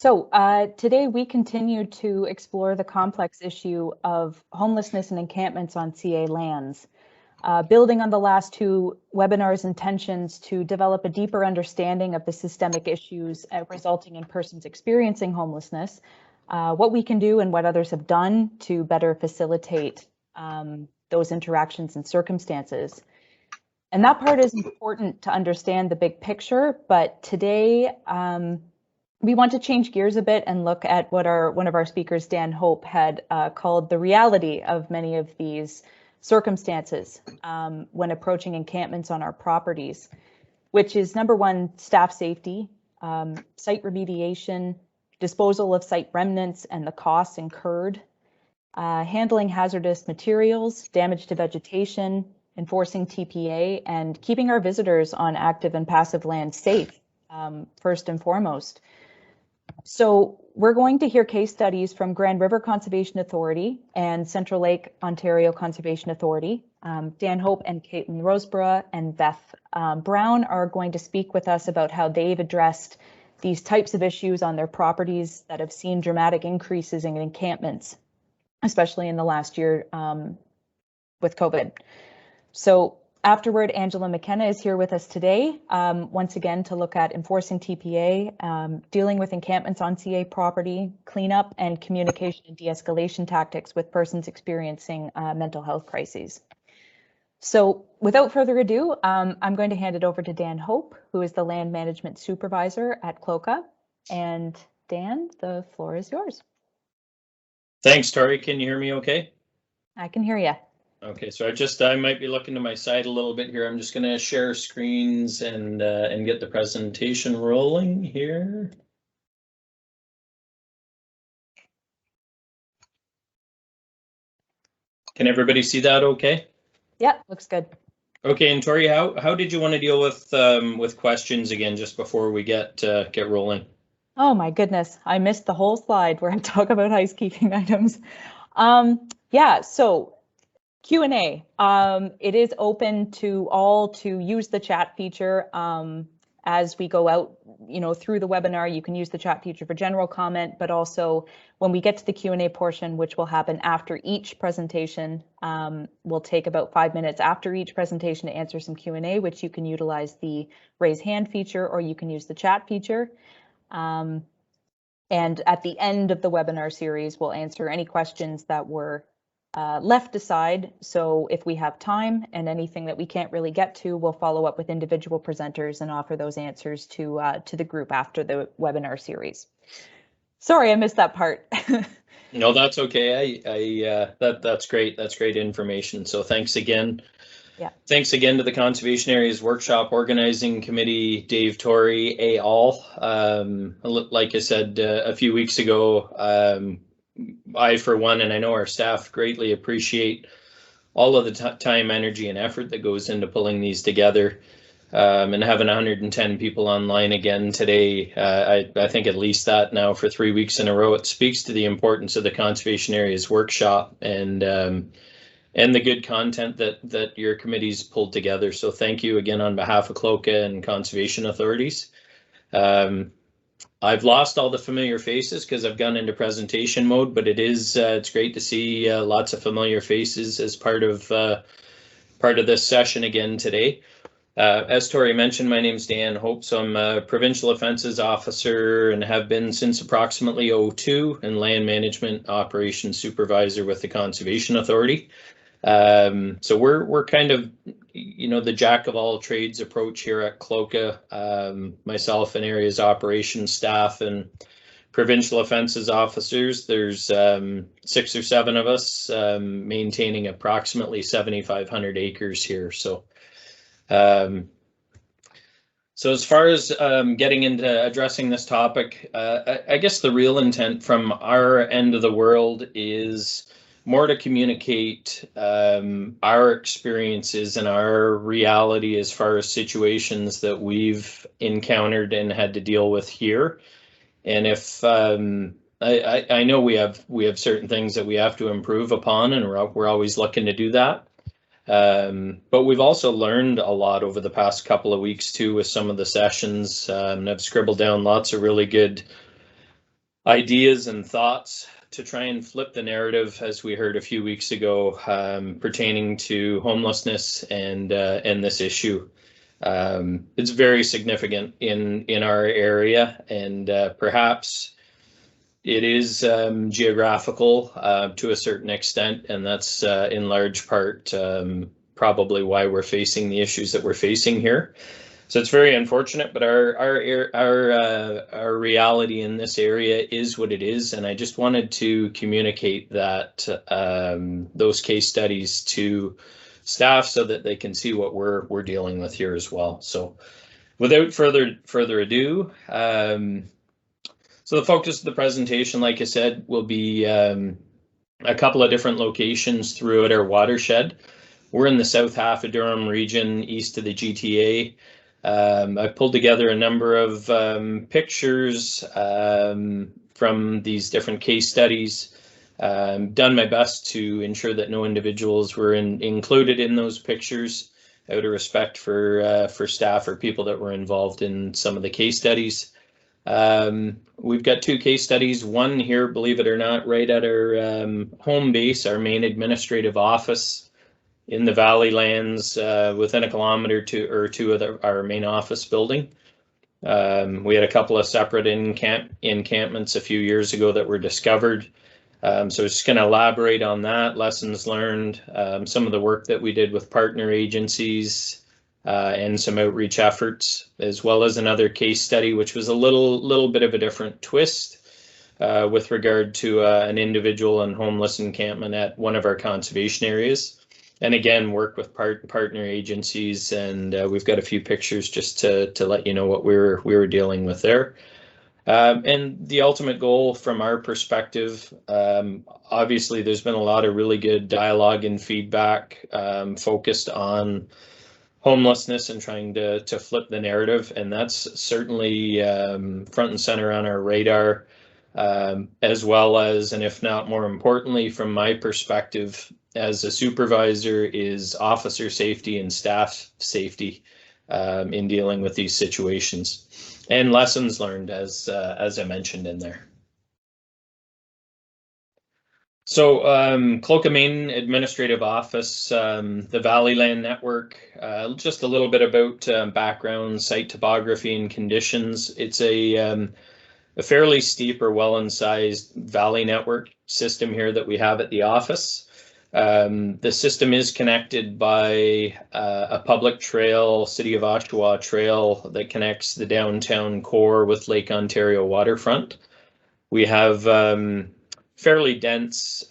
Today we continue to explore the complex issue of homelessness and encampments on CA lands. Building on the last two webinars' intentions to develop a deeper understanding of the systemic issues resulting in persons experiencing homelessness, what we can do and what others have done to better facilitate those interactions and circumstances. And that part is important to understand the big picture, but today we want to change gears a bit and look at what one of our speakers, Dan Hope, had called the reality of many of these circumstances when approaching encampments on our properties, which is number one, staff safety, site remediation, disposal of site remnants and the costs incurred, handling hazardous materials, damage to vegetation, enforcing TPA, and keeping our visitors on active and passive land safe, first and foremost. So we're going to hear case studies from Grand River Conservation Authority and Central Lake Ontario Conservation Authority. Dan Hope and Caitlin Roseborough and Beth Brown are going to speak with us about how they've addressed these types of issues on their properties that have seen dramatic increases in encampments, especially in the last year with COVID. So afterward, Angela McKenna is here with us today, once again to look at enforcing TPA, dealing with encampments on CA property, cleanup and communication and de-escalation tactics with persons experiencing mental health crises. So without further ado, I'm going to hand it over to Dan Hope, who is the land management supervisor at CLOCA. And Dan, the floor is yours. Thanks, Tori. Can you hear me okay? I can hear you. Okay, so I might be looking to my side a little bit here. I'm just going to share screens and get the presentation rolling here. Can everybody see that okay? Yeah, looks good. Okay, and Tori, how did you want to deal with questions again just before we get rolling? Oh my goodness, I missed the whole slide where I talk about housekeeping items. Yeah, so Q&A. It is open to all to use the chat feature as we go out, through the webinar. You can use the chat feature for general comment, but also when we get to the Q&A portion, which will happen after each presentation, we'll take about 5 minutes after each presentation to answer some Q&A, which you can utilize the raise hand feature or you can use the chat feature. And at the end of the webinar series, we'll answer any questions that were left aside. So if we have time and anything that we can't really get to, we'll follow up with individual presenters and offer those answers to the group after the webinar series. Sorry, I missed that part. No, that's okay. That's great. That's great information. So thanks again. Yeah. Thanks again to the Conservation Areas Workshop Organizing Committee, Dave, Tori, et al. Like I said a few weeks ago, I, for one, and I know our staff greatly appreciate all of the time, energy, and effort that goes into pulling these together. And having 110 people online again today, I think at least that now for 3 weeks in a row, it speaks to the importance of the Conservation Areas Workshop and the good content that your committees pulled together. So thank you again on behalf of CLOCA and conservation authorities. I've lost all the familiar faces because I've gone into presentation mode, but it's great to see lots of familiar faces as part of this session again today. As Tori mentioned, my name is Dan Hope, so I'm a provincial offences officer and have been since approximately 2002 and land management operations supervisor with the Conservation Authority. So we're kind of, the jack of all trades approach here at CLOCA. Myself and areas operations staff and provincial offences officers. There's 6 or 7 of us maintaining approximately 7,500 acres here. So as far as getting into addressing this topic, I guess the real intent from our end of the world is more to communicate our experiences and our reality as far as situations that we've encountered and had to deal with here. And if I know we have certain things that we have to improve upon, and we're always looking to do that. But we've also learned a lot over the past couple of weeks too with some of the sessions. I've scribbled down lots of really good ideas and thoughts to try and flip the narrative, as we heard a few weeks ago, pertaining to homelessness and this issue. It's very significant in our area, and perhaps it is geographical to a certain extent, and that's in large part probably why we're facing the issues that we're facing here. So it's very unfortunate, but our reality in this area is what it is, and I just wanted to communicate that those case studies to staff so that they can see what we're dealing with here as well. So, without further ado, so the focus of the presentation, like I said, will be a couple of different locations throughout our watershed. We're in the south half of Durham region, east of the GTA. I've pulled together a number of pictures from these different case studies, done my best to ensure that no individuals were included in those pictures out of respect for staff or people that were involved in some of the case studies. We've got two case studies, one here, believe it or not, right at our home base, our main administrative office in the Valley lands, within a kilometer or two of our main office building. We had a couple of separate encampments a few years ago that were discovered. So it's just going to elaborate on that, lessons learned, some of the work that we did with partner agencies, and some outreach efforts, as well as another case study, which was a little bit of a different twist with regard to an individual and homeless encampment at one of our conservation areas. And again, work with partner agencies, and we've got a few pictures just to let you know what we were dealing with there. And the ultimate goal from our perspective, obviously there's been a lot of really good dialogue and feedback focused on homelessness and trying to flip the narrative, and that's certainly front and center on our radar, as well as, and if not more importantly from my perspective as a supervisor, is officer safety and staff safety in dealing with these situations, and lessons learned, as I mentioned in there. So Cloca Main Administrative Office, the Valley Land Network, just a little bit about background, site topography and conditions. It's a fairly steep or well-incised valley network system here that we have at the office. The system is connected by a public trail, City of Oshawa Trail, that connects the downtown core with Lake Ontario waterfront. We have fairly dense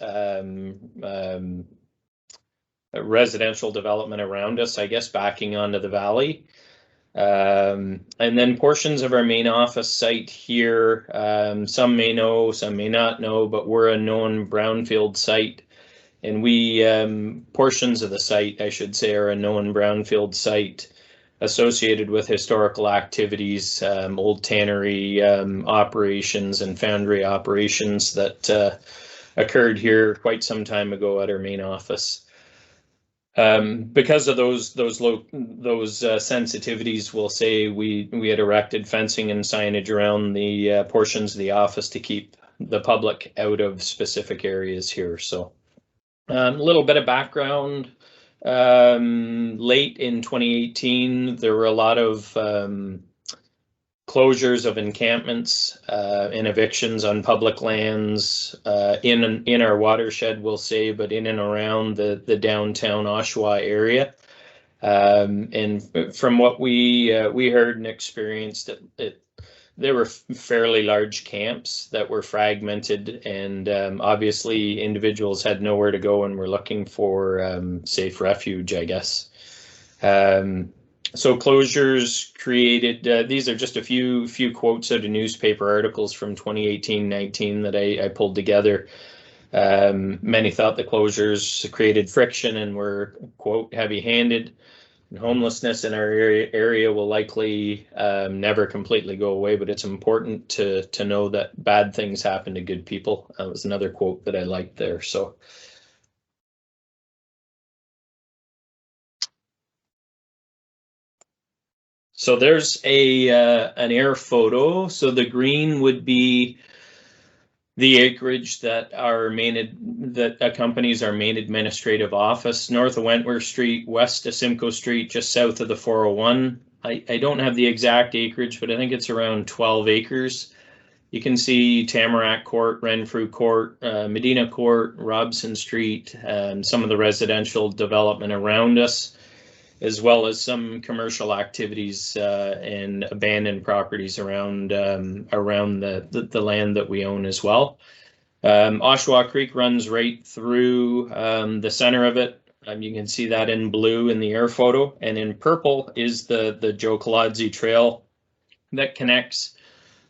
residential development around us, I guess, backing onto the valley. And then portions of our main office site here, some may know, some may not know, but we're a known brownfield site. And we, portions of the site, I should say, are a known brownfield site associated with historical activities, old tannery operations and foundry operations that occurred here quite some time ago at our main office. Because of those sensitivities, we'll say we had erected fencing and signage around the portions of the office to keep the public out of specific areas here. So a little bit of background. Late in 2018, there were a lot of closures of encampments and evictions on public lands in our watershed, we'll say, but in and around the downtown Oshawa area. And from what we heard and experienced, there were fairly large camps that were fragmented, and obviously individuals had nowhere to go and were looking for safe refuge, I guess. So closures created, these are just a few quotes out of newspaper articles from 2018-19 that I pulled together. Many thought the closures created friction and were, quote, heavy-handed. Homelessness in our area will likely never completely go away, but it's important to know that bad things happen to good people. That was another quote that I liked there. So there's an air photo. So the green would be the acreage that accompanies our main administrative office, north of Wentworth Street, west of Simcoe Street, just south of the 401. I don't have the exact acreage, but I think it's around 12 acres. You can see Tamarack Court, Renfrew Court, Medina Court, Robson Street, some of the residential development around us, as well as some commercial activities and abandoned properties around the land that we own as well. Oshawa Creek runs right through the center of it. You can see that in blue in the air photo, and in purple is the Joe Colodzi Trail that connects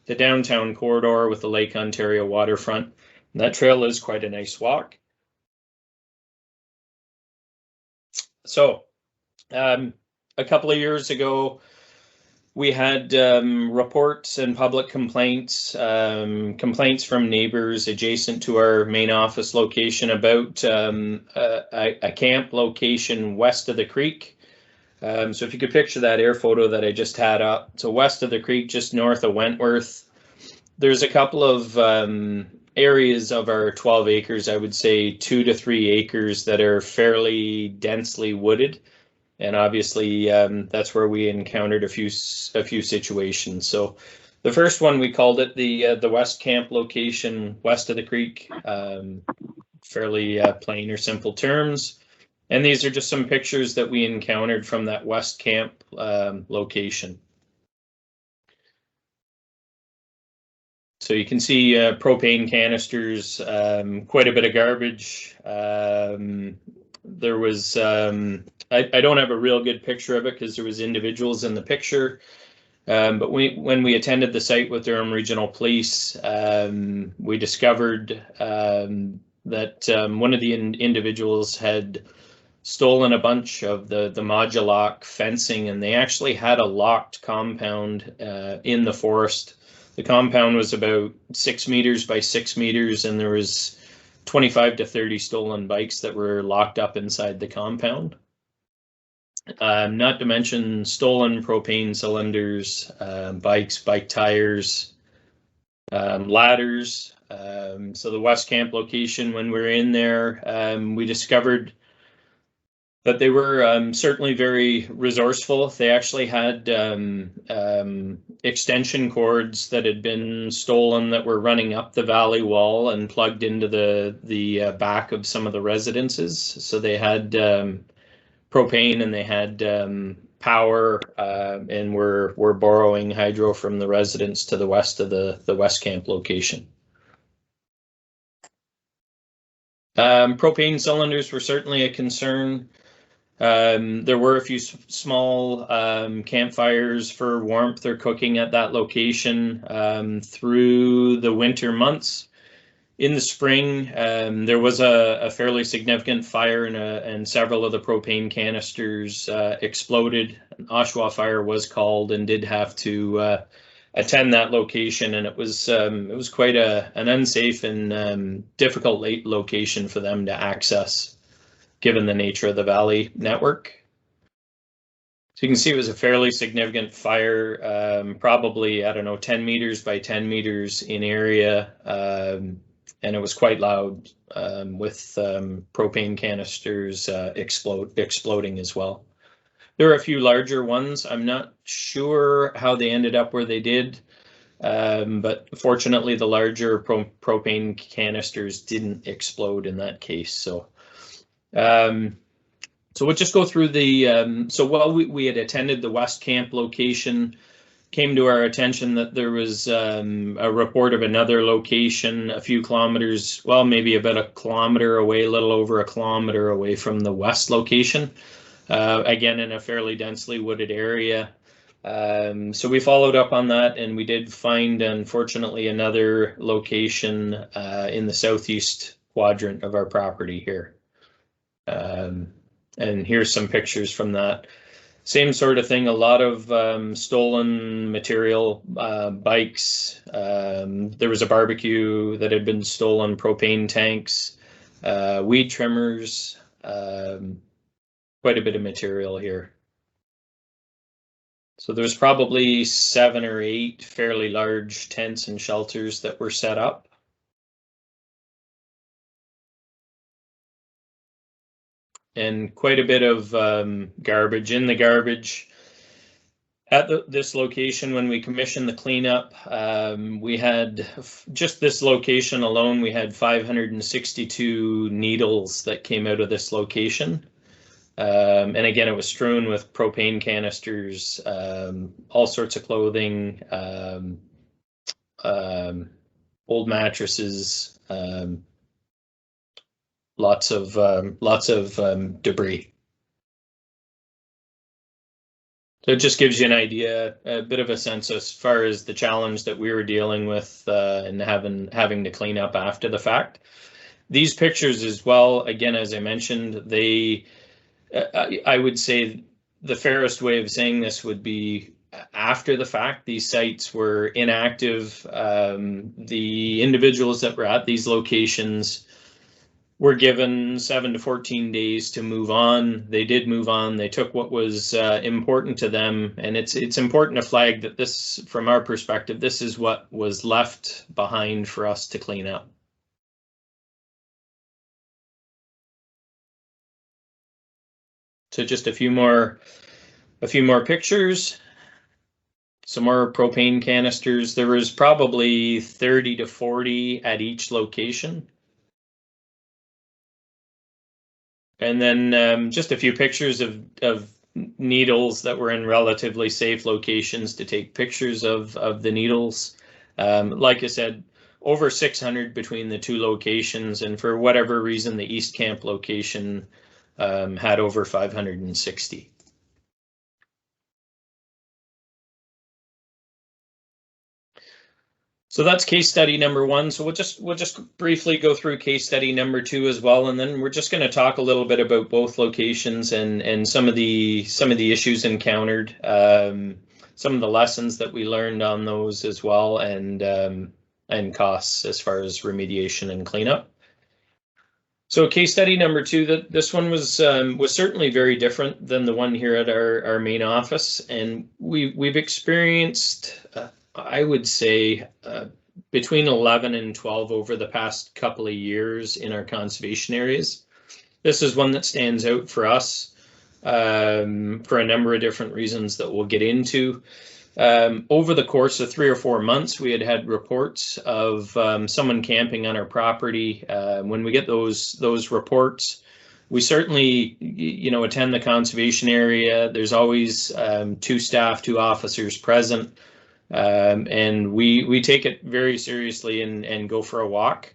the downtown corridor with the Lake Ontario waterfront. That trail is quite a nice walk. So a couple of years ago, we had reports and public complaints from neighbors adjacent to our main office location about a camp location west of the creek. So if you could picture that air photo that I just had up, so west of the creek, just north of Wentworth, there's a couple of areas of our 12 acres, I would say 2 to 3 acres that are fairly densely wooded. And obviously that's where we encountered a few situations. So the first one, we called it the West Camp location west of the creek, fairly plain or simple terms. And these are just some pictures that we encountered from that West Camp location. So you can see propane canisters, quite a bit of garbage. There was, I don't have a real good picture of it because there was individuals in the picture. But when we attended the site with Durham Regional Police, we discovered that one of the individuals had stolen a bunch of the modulock fencing, and they actually had a locked compound in the forest. The compound was about 6 meters by 6 meters, and there was 25 to 30 stolen bikes that were locked up inside the compound. Not to mention stolen propane cylinders, bikes, bike tires, ladders. So the West Camp location, when we were in there, we discovered that they were certainly very resourceful. They actually had extension cords that had been stolen that were running up the valley wall and plugged into the back of some of the residences. So they had propane and they had power, and were borrowing hydro from the residents to the west of the West Camp location. Propane cylinders were certainly a concern. There were a few small campfires for warmth or cooking at that location through the winter months. In the spring, there was a fairly significant fire, and several of the propane canisters exploded. An Oshawa fire was called and did have to attend that location, and it was quite an unsafe and difficult location for them to access, given the nature of the valley network. So you can see it was a fairly significant fire, probably, I don't know, 10 meters by 10 meters in area, and it was quite loud with propane canisters exploding as well. There are a few larger ones. I'm not sure how they ended up where they did, but fortunately the larger propane canisters didn't explode in that case. So we'll just go through the, so while we had attended the West Camp location, came to our attention that there was a report of another location a few kilometers, well, maybe about a kilometer away, a little over a kilometer away from the west location, again in a fairly densely wooded area. So we followed up on that, and we did find, unfortunately, another location in the southeast quadrant of our property here. And here's some pictures from that. Same sort of thing, a lot of stolen material, bikes. There was a barbecue that had been stolen, propane tanks, weed trimmers, quite a bit of material here. So there's probably 7 or 8 fairly large tents and shelters that were set up. and quite a bit of garbage in the garbage. At this location, when we commissioned the cleanup, we had just this location alone, we had 562 needles that came out of this location. And again, it was strewn with propane canisters, all sorts of clothing, old mattresses, lots of debris. So it just gives you an idea, a bit of a sense as far as the challenge that we were dealing with and having to clean up after the fact. These pictures as well, again, as I mentioned, they, I would say the fairest way of saying this would be after the fact. These sites were inactive. The individuals that were at these locations were given 7 to 14 days to move on. They did move on. They took what was important to them, and it's important to flag that this, from our perspective, this is what was left behind for us to clean up. So just a few more pictures. Some more propane canisters. There was probably 30 to 40 at each location. And then just a few pictures of needles that were in relatively safe locations to take pictures of the needles. Like I said, over 600 between the two locations, and for whatever reason, the East Camp location had over 560. So that's case study number one. So we'll just briefly go through case study number two as well, and then we're just going to talk a little bit about both locations and some of the issues encountered, some of the lessons that we learned on those as well, and costs as far as remediation and cleanup. So case study number two, this one was certainly very different than the one here at our main office, and we've experienced. I would say between 11 and 12 over the past couple of years in our conservation areas. This is one that stands out for us for a number of different reasons that we'll get into. Over the course of 3 or 4 months, we had reports of someone camping on our property. When we get those reports, we certainly, attend the conservation area. There's always 2 staff, 2 officers present. And we take it very seriously and go for a walk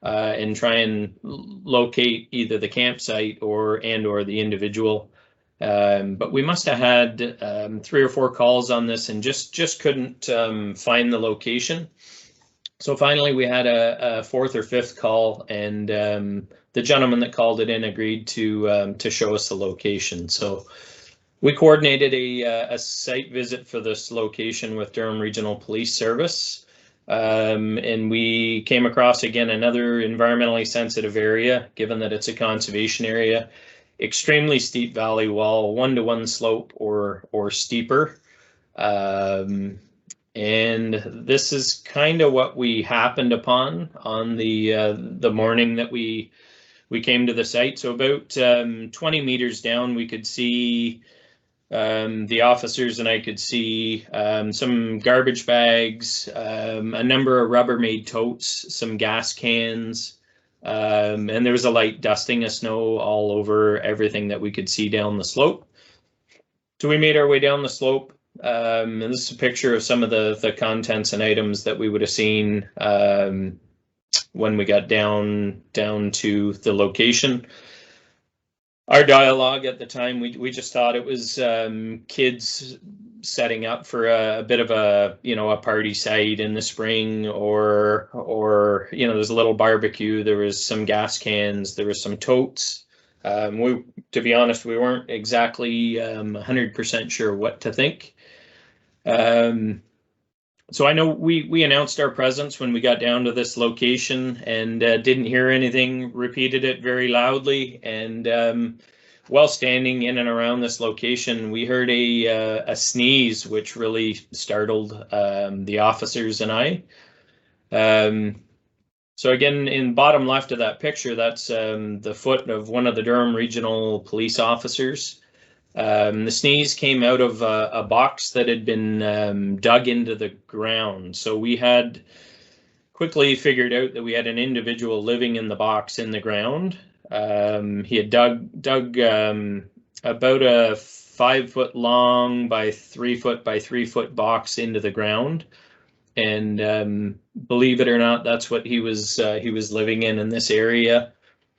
and try and locate either the campsite or the individual. But we must have had 3 or 4 calls on this and just couldn't find the location. So finally we had a 4th or 5th call, and the gentleman that called it in agreed to show us the location. So we coordinated a site visit for this location with Durham Regional Police Service, and we came across, again, another environmentally sensitive area, given that it's a conservation area. Extremely steep valley wall, 1-to-1 slope or steeper. And this is kind of what we happened upon on the morning that we came to the site. So about 20 meters down, we could see the officers and I could see some garbage bags, a number of Rubbermaid totes, some gas cans, and there was a light dusting of snow all over everything that we could see down the slope. So we made our way down the slope, and this is a picture of some of the contents and items that we would have seen when we got down to the location. Our dialogue at the time, we just thought it was kids setting up for a bit of a party site in the spring, or there's a little barbecue. There was some gas cans, there was some totes. To be honest, we weren't exactly 100% sure what to think. So I know we announced our presence when we got down to this location and didn't hear anything, repeated it very loudly, and while standing in and around this location, we heard a sneeze, which really startled the officers and I. So again, in bottom left of that picture, that's the foot of one of the Durham Regional Police officers. The sneeze came out of a box that had been dug into the ground. So we had quickly figured out that we had an individual living in the box in the ground. He had dug about a 5 foot long by 3 foot by 3 foot box into the ground. And believe it or not, that's what he was living in this area.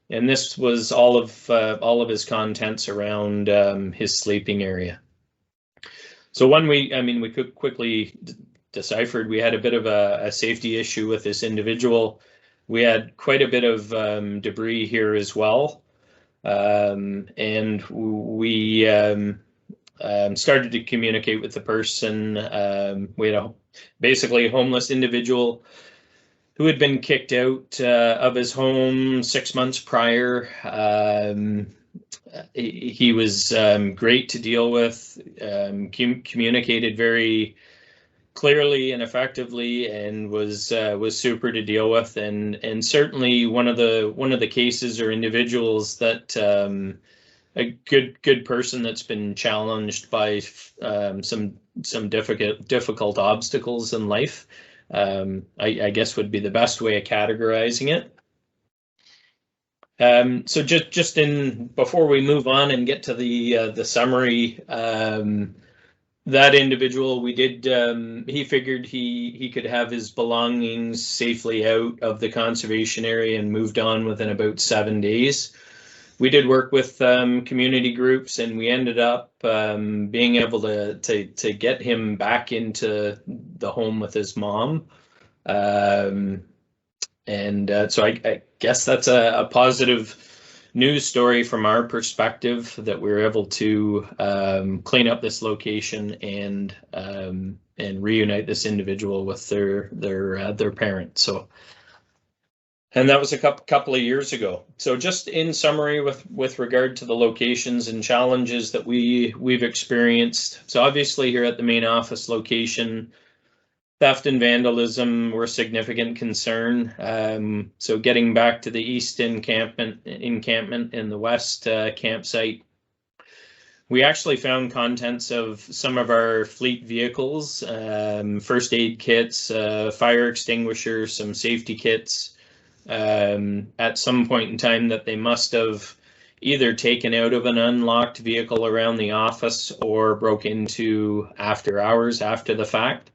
And this was all of his contents around his sleeping area. So we could quickly deciphered we had a bit of a safety issue with this individual. We had quite a bit of debris here as well. And we started to communicate with the person. We had a basically homeless individual who had been kicked out of his home 6 months prior. He was great to deal with, communicated very clearly and effectively, and was super to deal with, and certainly one of the cases or individuals that a good person that's been challenged by some difficult obstacles in life. I guess would be the best way of categorizing it. So just before we move on and get to the summary, that individual, we did, he figured he could have his belongings safely out of the conservation area and moved on within about 7 days. We did work with community groups, and we ended up being able to get him back into the home with his mom. So I guess that's a positive news story from our perspective, that we were able to clean up this location and reunite this individual with their parents. So, and that was a couple of years ago. So just in summary, with regard to the locations and challenges that we've experienced. So obviously here at the main office location, theft and vandalism were a significant concern. So getting back to the east encampment and the west campsite, we actually found contents of some of our fleet vehicles, first aid kits, fire extinguishers, some safety kits, at some point in time that they must have either taken out of an unlocked vehicle around the office or broke into after hours after the fact.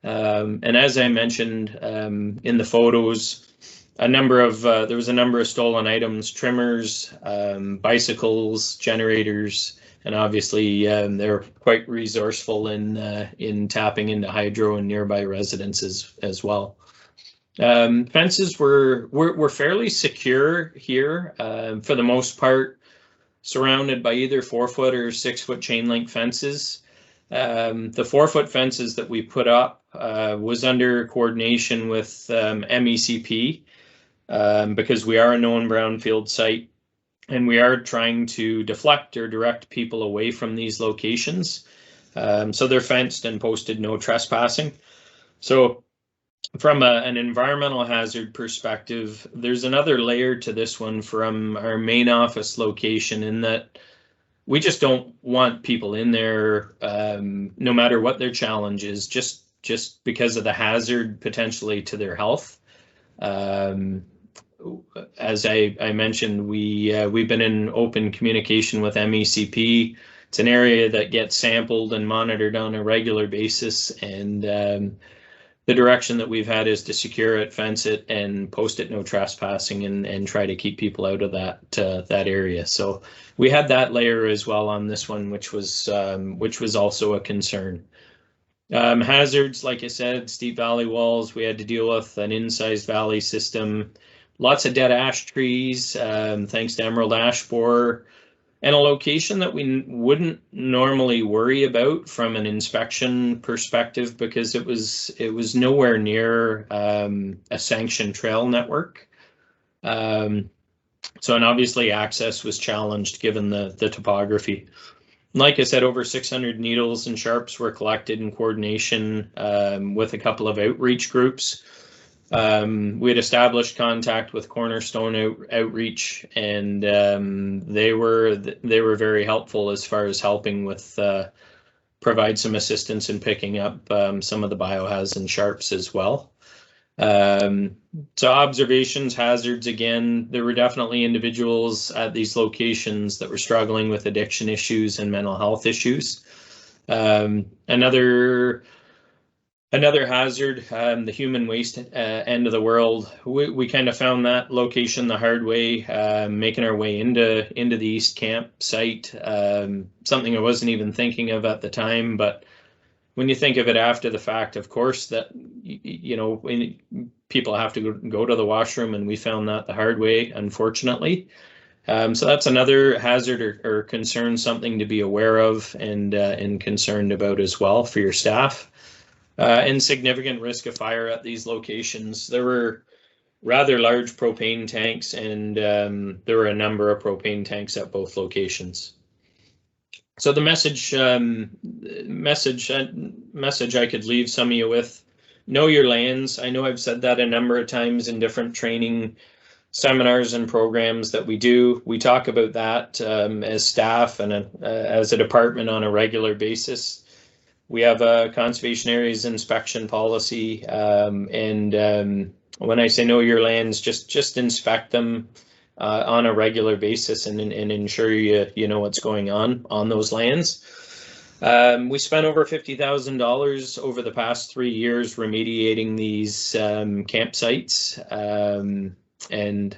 And as I mentioned in the photos, there was a number of stolen items, trimmers, bicycles, generators, and obviously they're quite resourceful in tapping into hydro and nearby residences as well. Fences were fairly secure here, for the most part, surrounded by either 4-foot or 6-foot chain link fences. The 4-foot fences that we put up was under coordination with MECP, because we are a known brownfield site, and we are trying to deflect or direct people away from these locations. So they're fenced and posted no trespassing. So from an environmental hazard perspective, there's another layer to this one from our main office location, in that we just don't want people in there, no matter what their challenge is, just because of the hazard potentially to their health. As I mentioned, we've been in open communication with MECP. It's an area that gets sampled and monitored on a regular basis, and the direction that we've had is to secure it, fence it, and post it no trespassing, and try to keep people out of that area. So we had that layer as well on this one, which was also a concern. Hazards, like I said, steep valley walls. We had to deal with an incised valley system, lots of dead ash trees, thanks to emerald ash borer, and a location that we wouldn't normally worry about from an inspection perspective, because it was nowhere near a sanctioned trail network. And obviously access was challenged given the topography. Like I said, over 600 needles and sharps were collected in coordination with a couple of outreach groups. We had established contact with Cornerstone Outreach, and they were very helpful as far as helping with provide some assistance in picking up some of the biohazards and sharps as well. So observations, hazards, again, there were definitely individuals at these locations that were struggling with addiction issues and mental health issues. Another hazard, the human waste end of the world. We kind of found that location the hard way, making our way into the East Camp site. Something I wasn't even thinking of at the time, but when you think of it after the fact, of course, that when people have to go to the washroom, and we found that the hard way, unfortunately. So that's another hazard or concern, something to be aware of and concerned about as well for your staff. And significant risk of fire at these locations. There were rather large propane tanks, and there were a number of propane tanks at both locations. So the message I could leave some of you with: know your lands. I know I've said that a number of times in different training seminars and programs that we do. We talk about that as staff and as a department on a regular basis. We have a conservation areas inspection policy, and when I say know your lands, just inspect them on a regular basis and ensure you know what's going on those lands. We spent over $50,000 over the past 3 years remediating these campsites, and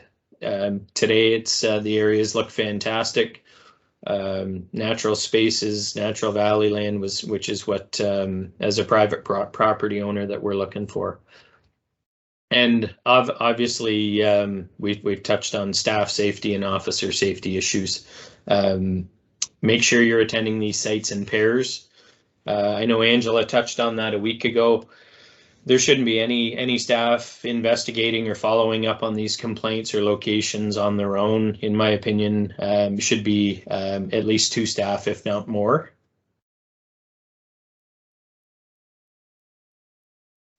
today it's the areas look fantastic. Natural spaces, natural valley land, which is what as a private property owner that we're looking for. And obviously we've touched on staff safety and officer safety issues. Make sure you're attending these sites in pairs. I know Angela touched on that a week ago. There shouldn't be any staff investigating or following up on these complaints or locations on their own. In my opinion, should be at least 2 staff, if not more.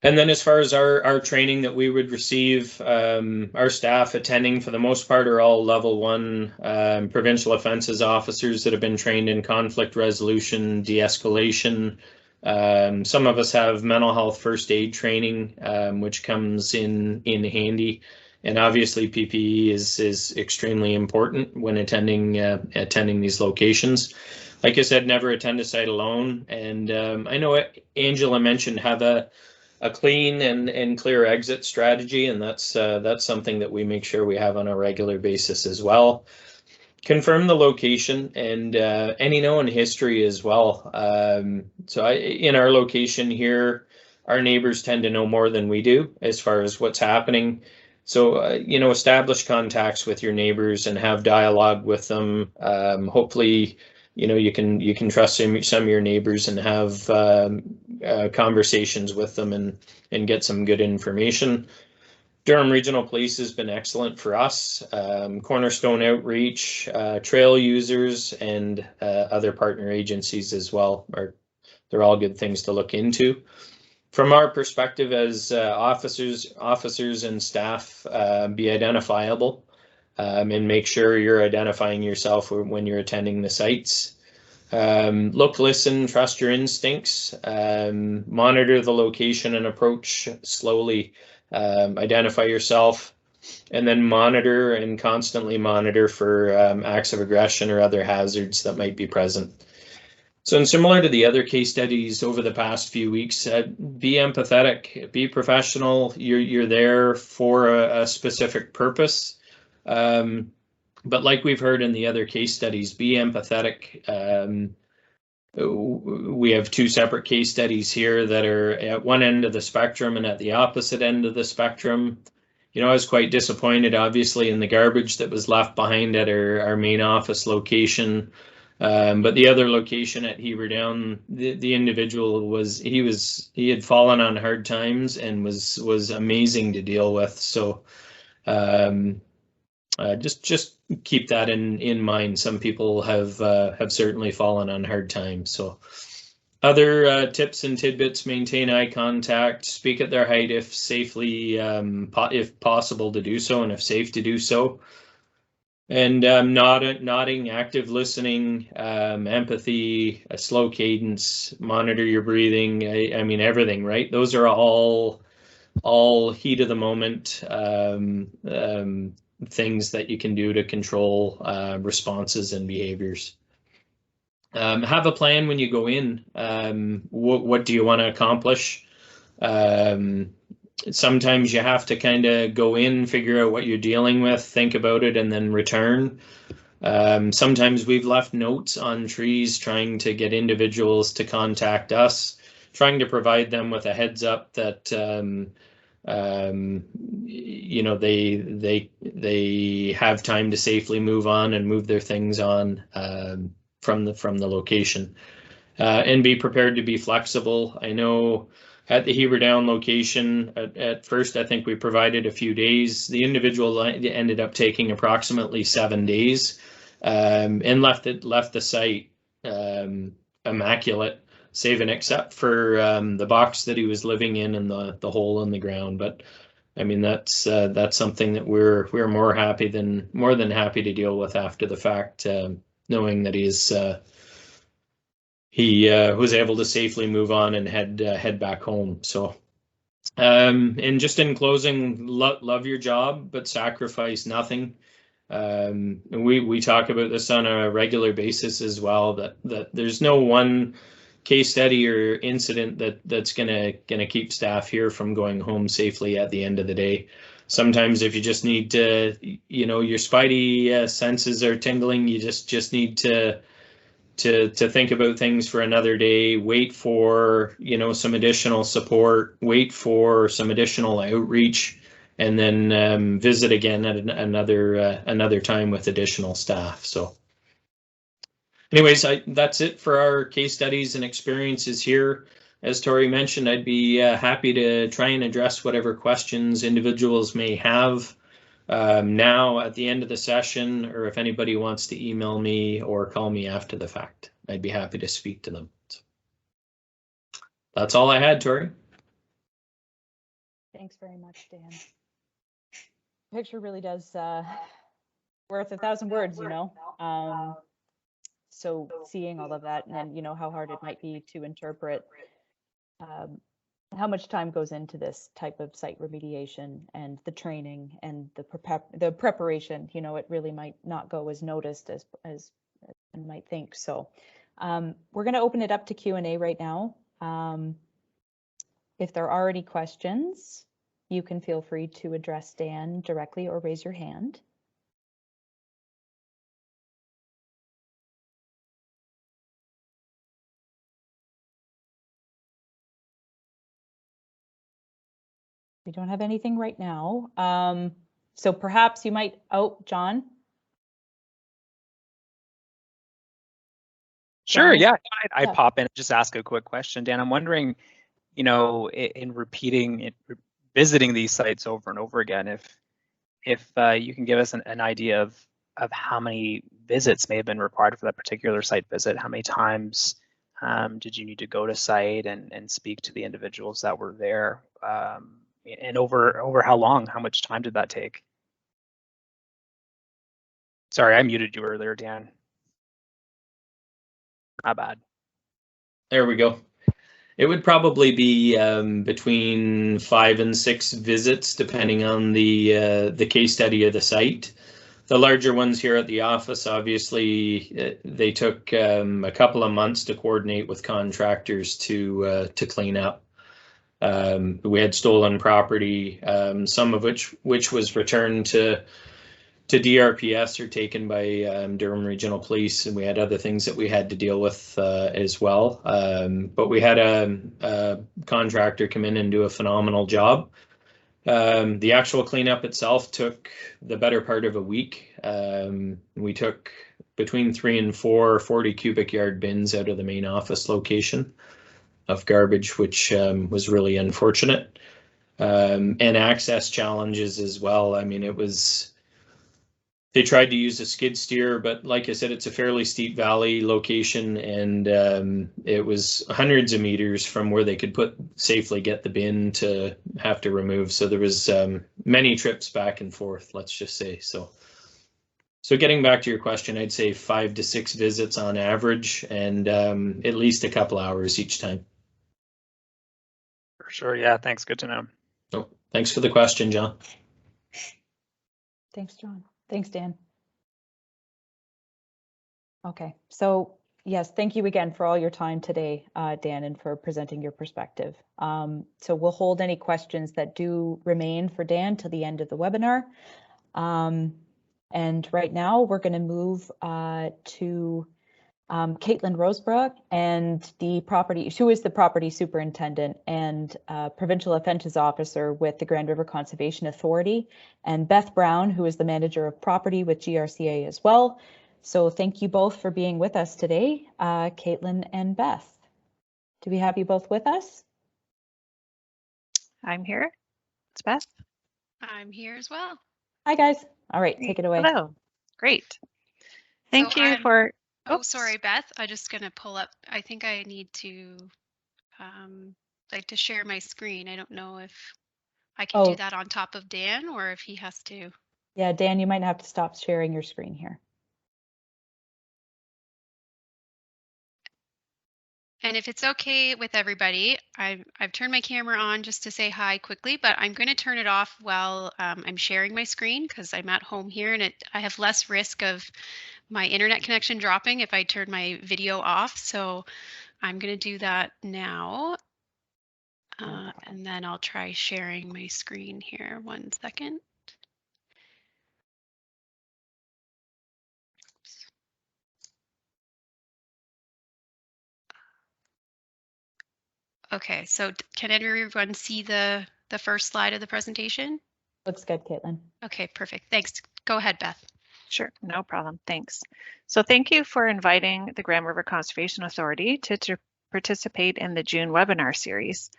And then as far as our training that we would receive, our staff attending for the most part are all level 1 provincial offences officers that have been trained in conflict resolution, de-escalation. Some of us have mental health first aid training, which comes in handy, and obviously PPE is extremely important when attending these locations. Like I said, never attend a site alone, and I know Angela mentioned have a clean and clear exit strategy, and that's something that we make sure we have on a regular basis as well. Confirm the location and any known history as well. So in our location here, our neighbors tend to know more than we do as far as what's happening. So establish contacts with your neighbors and have dialogue with them. Hopefully, you can trust some of your neighbors and have conversations with them and get some good information. Durham Regional Police has been excellent for us. Cornerstone Outreach, trail users, and other partner agencies as well. They're all good things to look into. From our perspective as officers and staff, be identifiable and make sure you're identifying yourself when you're attending the sites. Look, listen, trust your instincts. Monitor the location and approach slowly. Identify yourself, and then monitor and constantly monitor for acts of aggression or other hazards that might be present. So, and similar to the other case studies over the past few weeks, be empathetic, be professional. You're there for a specific purpose. But like we've heard in the other case studies, be empathetic. We have 2 separate case studies here that are at one end of the spectrum and at the opposite end of the spectrum. I was quite disappointed, obviously, in the garbage that was left behind at our main office location. But the other location at Heber Down, the individual he had fallen on hard times and was amazing to deal with. So just keep that in mind. Some people have certainly fallen on hard times. So Other tips and tidbits: maintain eye contact, speak at their height if safely, if possible to do so, and if safe to do so. And nodding, active listening, empathy, a slow cadence, monitor your breathing. I mean, everything, right? Those are all heat of the moment things that you can do to control responses and behaviors. Have a plan when you go in. What do you want to accomplish? Sometimes you have to kind of go in, figure out what you're dealing with, think about it, and then return. Sometimes we've left notes on trees trying to get individuals to contact us, trying to provide them with a heads up that you know, they have time to safely move on and move their things on from the location, and be prepared to be flexible. I know at the Heber Down location, at first, I think we provided a few days. The individual ended up taking approximately 7 days, and left the site immaculate, save and except for the box that he was living in and the hole in the ground. But I mean, that's something that we're more than happy to deal with after the fact, knowing that he was able to safely move on and head back home. So, and just in closing, love your job, but sacrifice nothing. And we talk about this on a regular basis as well, that there's no one case study or incident that's gonna keep staff here from going home safely at the end of the day. Sometimes if you just need to, you know, your spidey senses are tingling, you just need to think about things for another day, wait for, you know, some additional support, wait for some additional outreach, and then visit again at another time with additional staff. So anyways, that's it for our case studies and experiences here. As Tori mentioned, I'd be happy to try and address whatever questions individuals may have now at the end of the session, or if anybody wants to email me or call me after the fact, I'd be happy to speak to them. So that's all I had, Tori. Thanks very much, Dan. The picture really does worth 1,000 words, you know. So seeing all of that, and then, you know, how hard it might be to interpret how much time goes into this type of site remediation and the training and the preparation. You know, it really might not go as noticed as one might think. So we're going to open it up to Q&A right now. If there are any questions, you can feel free to address Dan directly or raise your hand. We don't have anything right now. So perhaps you might, oh, John. Sure, yeah, I'd pop in and just ask a quick question. Dan, I'm wondering, you know, in visiting these sites over and over again, if you can give us an idea of how many visits may have been required for that particular site visit, how many times did you need to go to site and speak to the individuals that were there, and over how long, how much time did that take? Sorry, I muted you earlier, Dan. Not bad. There we go. It would probably be between 5 and 6 visits, depending on the case study of the site. The larger ones here at the office, obviously, they took a couple of months to coordinate with contractors to clean up. We had stolen property, some of which was returned to DRPS or taken by Durham Regional Police, and we had other things that we had to deal with as well. But we had a contractor come in and do a phenomenal job. The actual cleanup itself took the better part of a week. We took between 3 and 4 40 cubic yard bins out of the main office location of garbage, which was really unfortunate. And access challenges as well. I mean, they tried to use a skid steer, but like I said, it's a fairly steep valley location, and it was hundreds of meters from where they could safely get the bin to have to remove. So there was many trips back and forth, let's just say. So getting back to your question, I'd say 5 to 6 visits on average, and at least a couple hours each time. For sure, yeah, thanks, good to know. Oh, thanks for the question, John. Thanks, John. Thanks, Dan. Okay, so yes, thank you again for all your time today, Dan, and for presenting your perspective. So we'll hold any questions that do remain for Dan to the end of the webinar. And right now we're going to move to Caitlin Roseborough and who is the property superintendent and provincial offences officer with the Grand River Conservation Authority, and Beth Brown, who is the manager of property with GRCA as well. So thank you both for being with us today, Caitlin and Beth. Do we have you both with us? I'm here. It's Beth. I'm here as well. Hi, guys. All right, take it away. Hello. Great. Thank So you for. Oh, sorry, Beth. I'm just going to pull up. I think I need to like to share my screen. I don't know if I can do that on top of Dan or if he has to. Yeah, Dan, you might have to stop sharing your screen here. And if it's okay with everybody, I've turned my camera on just to say hi quickly, but I'm going to turn it off while I'm sharing my screen because I'm at home here and I have less risk of my internet connection dropping if I turn my video off. So I'm going to do that now. And then I'll try sharing my screen here. 1 second. Okay, so can everyone see the first slide of the presentation? Looks good, Caitlin. Okay, perfect. Thanks. Go ahead, Beth. Sure, no problem. Thanks. So thank you for inviting the Grand River Conservation Authority to participate in the June webinar series.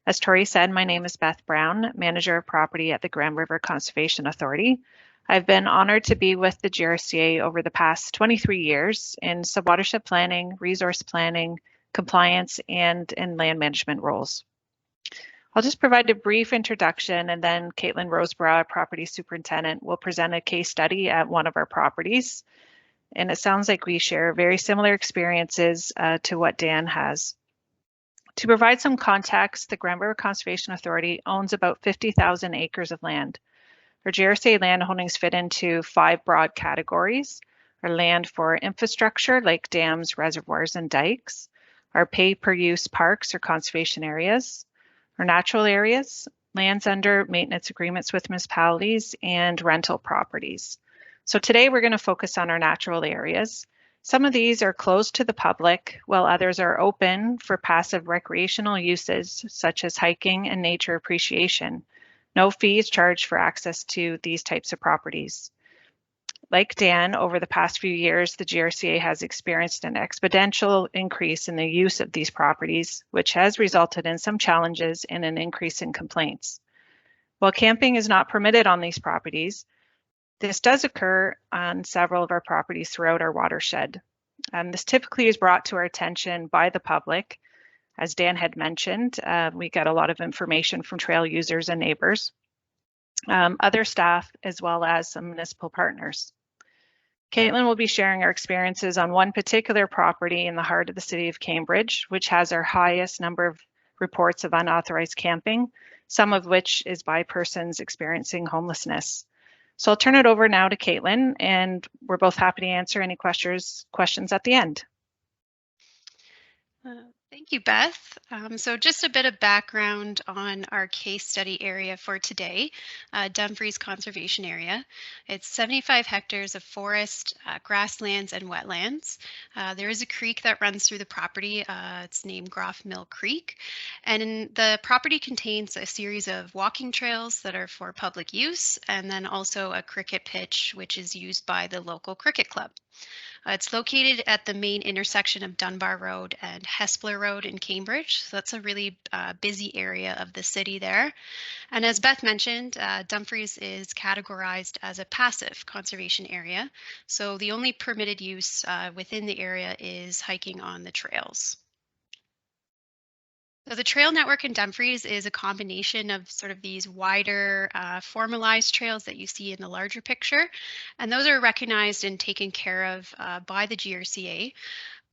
As Tori said, my name is Beth Brown, Manager of Property at the Grand River Conservation Authority. I've been honored to be with the GRCA over the past 23 years in subwatershed planning, resource planning, compliance, and in land management roles. I'll just provide a brief introduction and then Caitlin Roseborough, Property Superintendent, will present a case study at one of our properties. And it sounds like we share very similar experiences to what Dan has. To provide some context, the Grand River Conservation Authority owns about 50,000 acres of land. Our GRCA land holdings fit into 5 broad categories. Our land for infrastructure like dams, reservoirs, and dikes. Our pay-per-use parks or conservation areas. Our natural areas, lands under maintenance agreements with municipalities, and rental properties. So today we're going to focus on our natural areas. Some of these are closed to the public, while others are open for passive recreational uses, such as hiking and nature appreciation. No fee is charged for access to these types of properties. Like Dan, over the past few years, the GRCA has experienced an exponential increase in the use of these properties, which has resulted in some challenges and an increase in complaints. While camping is not permitted on these properties, this does occur on several of our properties throughout our watershed. This typically is brought to our attention by the public. As Dan had mentioned, we get a lot of information from trail users and neighbors, other staff, as well as some municipal partners. Caitlin will be sharing our experiences on one particular property in the heart of the city of Cambridge, which has our highest number of reports of unauthorized camping, some of which is by persons experiencing homelessness. So I'll turn it over now to Caitlin, and we're both happy to answer any questions at the end. Thank you, Beth. So just a bit of background on our case study area for today, Dumfries Conservation Area. It's 75 hectares of forest, grasslands, and wetlands. There is a creek that runs through the property. It's named Groff Mill Creek. And the property contains a series of walking trails that are for public use, and then also a cricket pitch, which is used by the local cricket club. It's located at the main intersection of Dunbar Road and Hespeler Road in Cambridge. So that's a really busy area of the city there. And as Beth mentioned, Dumfries is categorized as a passive conservation area. So the only permitted use within the area is hiking on the trails. So the trail network in Dumfries is a combination of sort of these wider formalized trails that you see in the larger picture, and those are recognized and taken care of by the GRCA.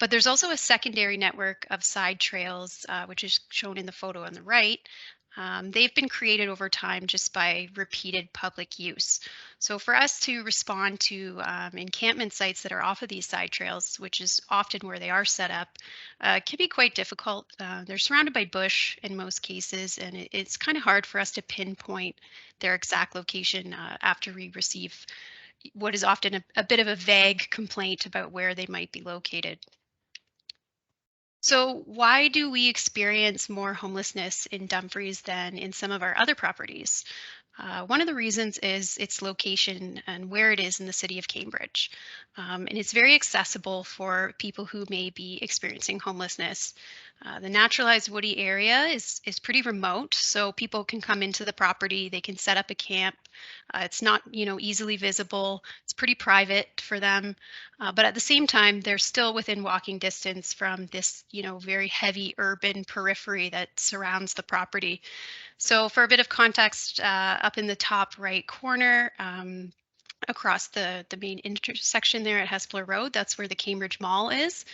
But there's also a secondary network of side trails, which is shown in the photo on the right. They've been created over time just by repeated public use. So for us to respond to encampment sites that are off of these side trails, which is often where they are set up, can be quite difficult. They're surrounded by bush in most cases, and it's kind of hard for us to pinpoint their exact location after we receive what is often a bit of a vague complaint about where they might be located. So why do we experience more homelessness in Dumfries than in some of our other properties? One of the reasons is its location and where it is in the city of Cambridge. And it's very accessible for people who may be experiencing homelessness. The naturalized woody area is pretty remote, so people can come into the property, they can set up a camp. It's not, easily visible. It's pretty private for them, but at the same time, they're still within walking distance from this, very heavy urban periphery that surrounds the property. So for a bit of context, up in the top right corner, across the main intersection there at Hespeler Road, that's where the Cambridge Mall is.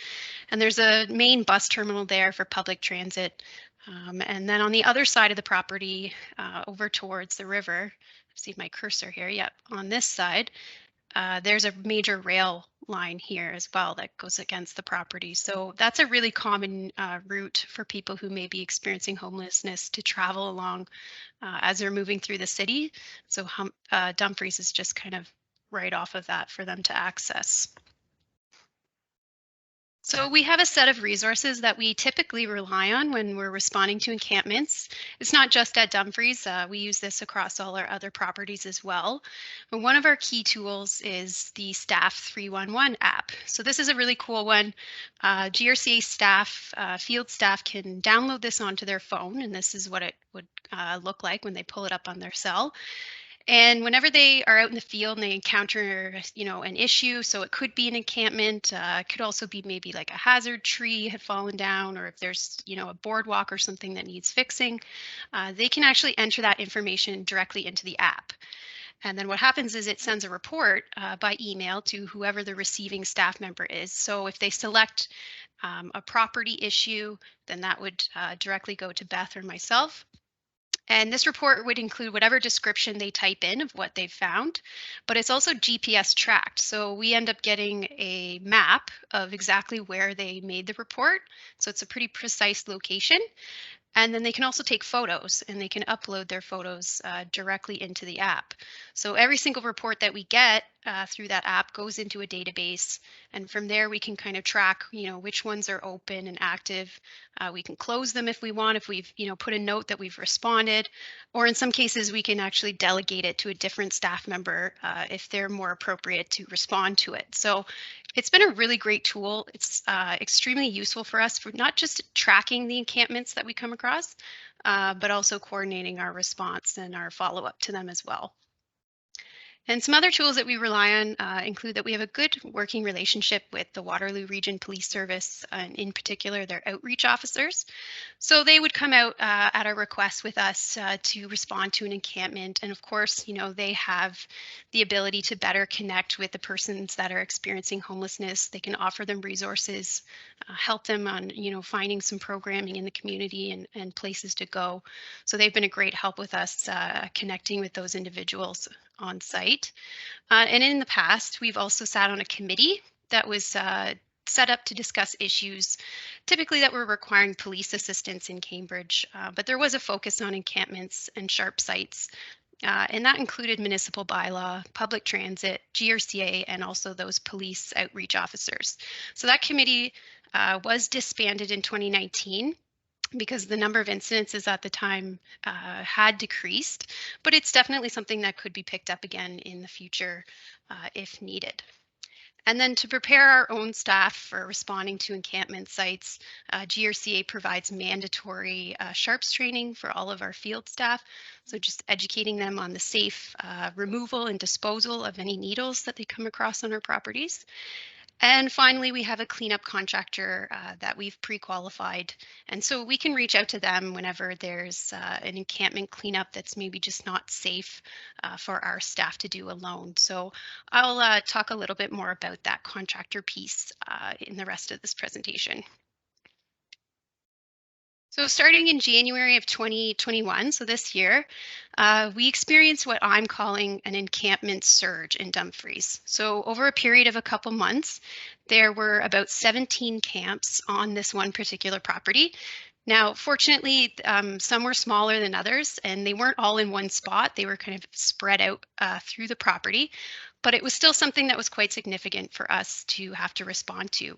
And there's a main bus terminal there for public transit. And then on the other side of the property, over towards the river, see my cursor here, yep, on this side, there's a major rail line here as well that goes against the property. So that's a really common route for people who may be experiencing homelessness to travel along as they're moving through the city. So Dumfries is just kind of right off of that for them to access. So we have a set of resources that we typically rely on when we're responding to encampments. It's not just at Dumfries. We use this across all our other properties as well. But one of our key tools is the Staff 311 app. So this is a really cool one. GRCA staff, field staff can download this onto their phone, and this is what it would look like when they pull it up on their cell. And whenever they are out in the field and they encounter, an issue, so it could be an encampment, it could also be maybe like a hazard tree had fallen down, or if there's, a boardwalk or something that needs fixing, they can actually enter that information directly into the app. And then what happens is it sends a report by email to whoever the receiving staff member is. So if they select a property issue, then that would directly go to Beth or myself. And this report would include whatever description they type in of what they've found, but it's also GPS tracked. So we end up getting a map of exactly where they made the report. So it's a pretty precise location. And then they can also take photos, and they can upload their photos directly into the app. So every single report that we get through that app goes into a database, and from there we can kind of track, which ones are open and active. We can close them if we want, if we've, put a note that we've responded, or in some cases we can actually delegate it to a different staff member if they're more appropriate to respond to it. So it's been a really great tool. It's extremely useful for us for not just tracking the encampments that we come across, but also coordinating our response and our follow-up to them as well. And some other tools that we rely on include that we have a good working relationship with the Waterloo Region Police Service, and in particular their outreach officers. So they would come out at our request with us to respond to an encampment. And of course, they have the ability to better connect with the persons that are experiencing homelessness. They can offer them resources, help them on, finding some programming in the community and places to go. So they've been a great help with us connecting with those individuals on site. And in the past, we've also sat on a committee that was set up to discuss issues typically that were requiring police assistance in Cambridge, but there was a focus on encampments and sharp sites. And that included municipal bylaw, public transit, GRCA, and also those police outreach officers. So that committee was disbanded in 2019. Because the number of incidences at the time had decreased, but it's definitely something that could be picked up again in the future if needed. And then to prepare our own staff for responding to encampment sites, GRCA provides mandatory SHARPS training for all of our field staff. So just educating them on the safe removal and disposal of any needles that they come across on our properties. And finally, we have a cleanup contractor that we've pre-qualified. And so we can reach out to them whenever there's an encampment cleanup that's maybe just not safe for our staff to do alone. So I'll talk a little bit more about that contractor piece in the rest of this presentation. So starting in January of 2021, so this year, we experienced what I'm calling an encampment surge in Dumfries. So over a period of a couple months, there were about 17 camps on this one particular property. Now, fortunately, some were smaller than others, and they weren't all in one spot. They were kind of spread out through the property, but it was still something that was quite significant for us to have to respond to.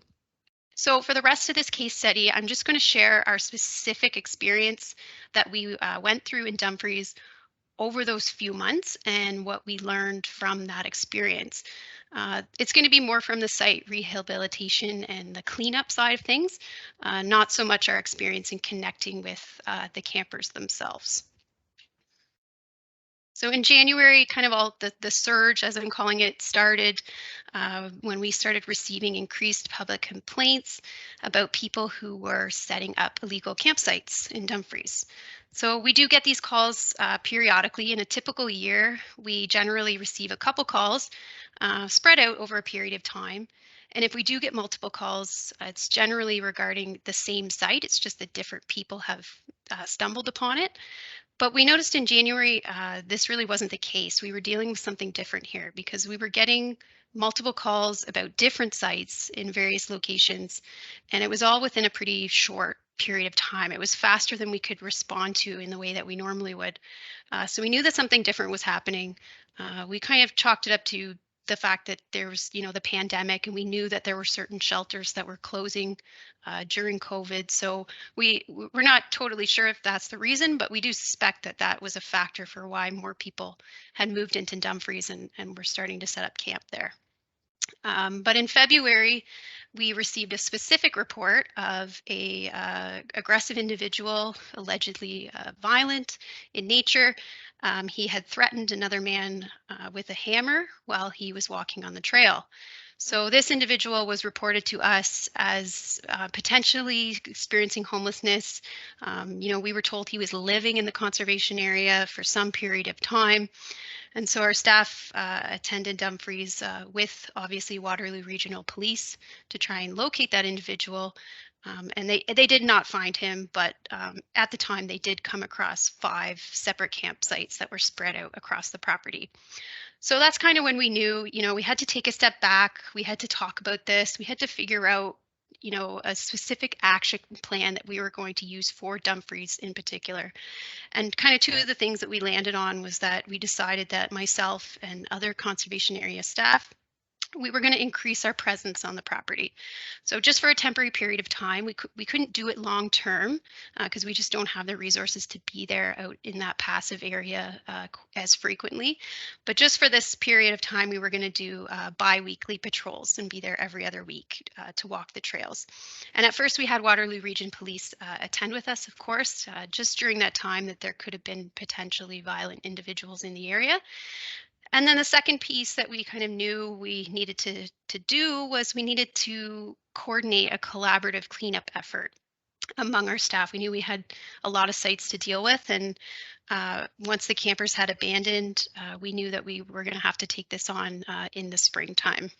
So for the rest of this case study, I'm just going to share our specific experience that we went through in Dumfries over those few months and what we learned from that experience. It's going to be more from the site rehabilitation and the cleanup side of things, not so much our experience in connecting with the campers themselves. So in January, kind of all the surge, as I'm calling it, started when we started receiving increased public complaints about people who were setting up illegal campsites in Dumfries. So we do get these calls periodically. In a typical year, we generally receive a couple calls spread out over a period of time. And if we do get multiple calls, it's generally regarding the same site. It's just that different people have stumbled upon it. But we noticed in January, this really wasn't the case. We were dealing with something different here because we were getting multiple calls about different sites in various locations, and it was all within a pretty short period of time. It was faster than we could respond to in the way that we normally would. So we knew that something different was happening. We kind of chalked it up to the fact that there was, the pandemic, and we knew that there were certain shelters that were closing during COVID. So we're not totally sure if that's the reason, but we do suspect that that was a factor for why more people had moved into Dumfries and were starting to set up camp there. But in February, we received a specific report of a aggressive individual, allegedly violent in nature. He had threatened another man with a hammer while he was walking on the trail. So this individual was reported to us as potentially experiencing homelessness. We were told he was living in the conservation area for some period of time. And so our staff attended Dumfries with obviously Waterloo Regional Police to try and locate that individual. And they did not find him, but at the time they did come across 5 separate campsites that were spread out across the property. So that's kind of when we knew, we had to take a step back. We had to talk about this. We had to figure out, a specific action plan that we were going to use for Dumfries in particular. And kind of 2 of the things that we landed on was that we decided that myself and other conservation area staff, we were going to increase our presence on the property. So just for a temporary period of time, we couldn't do it long term because we just don't have the resources to be there out in that passive area as frequently. But just for this period of time, we were going to do bi-weekly patrols and be there every other week to walk the trails. And at first we had Waterloo Region Police attend with us, of course, just during that time that there could have been potentially violent individuals in the area. And then the second piece that we kind of knew we needed to do was we needed to coordinate a collaborative cleanup effort among our staff. We knew we had a lot of sites to deal with, and once the campers had abandoned, we knew that we were going to have to take this on in the springtime.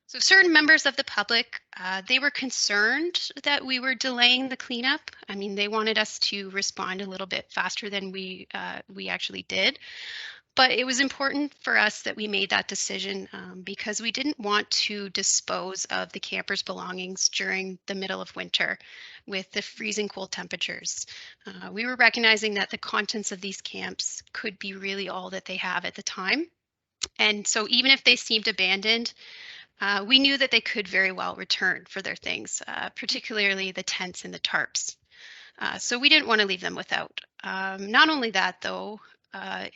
So certain members of the public, they were concerned that we were delaying the cleanup. I mean, they wanted us to respond a little bit faster than we actually did. But it was important for us that we made that decision because we didn't want to dispose of the campers' belongings during the middle of winter with the freezing cold temperatures. We were recognizing that the contents of these camps could be really all that they have at the time. And so even if they seemed abandoned, we knew that they could very well return for their things, particularly the tents and the tarps. So we didn't want to leave them without. Not only that, though,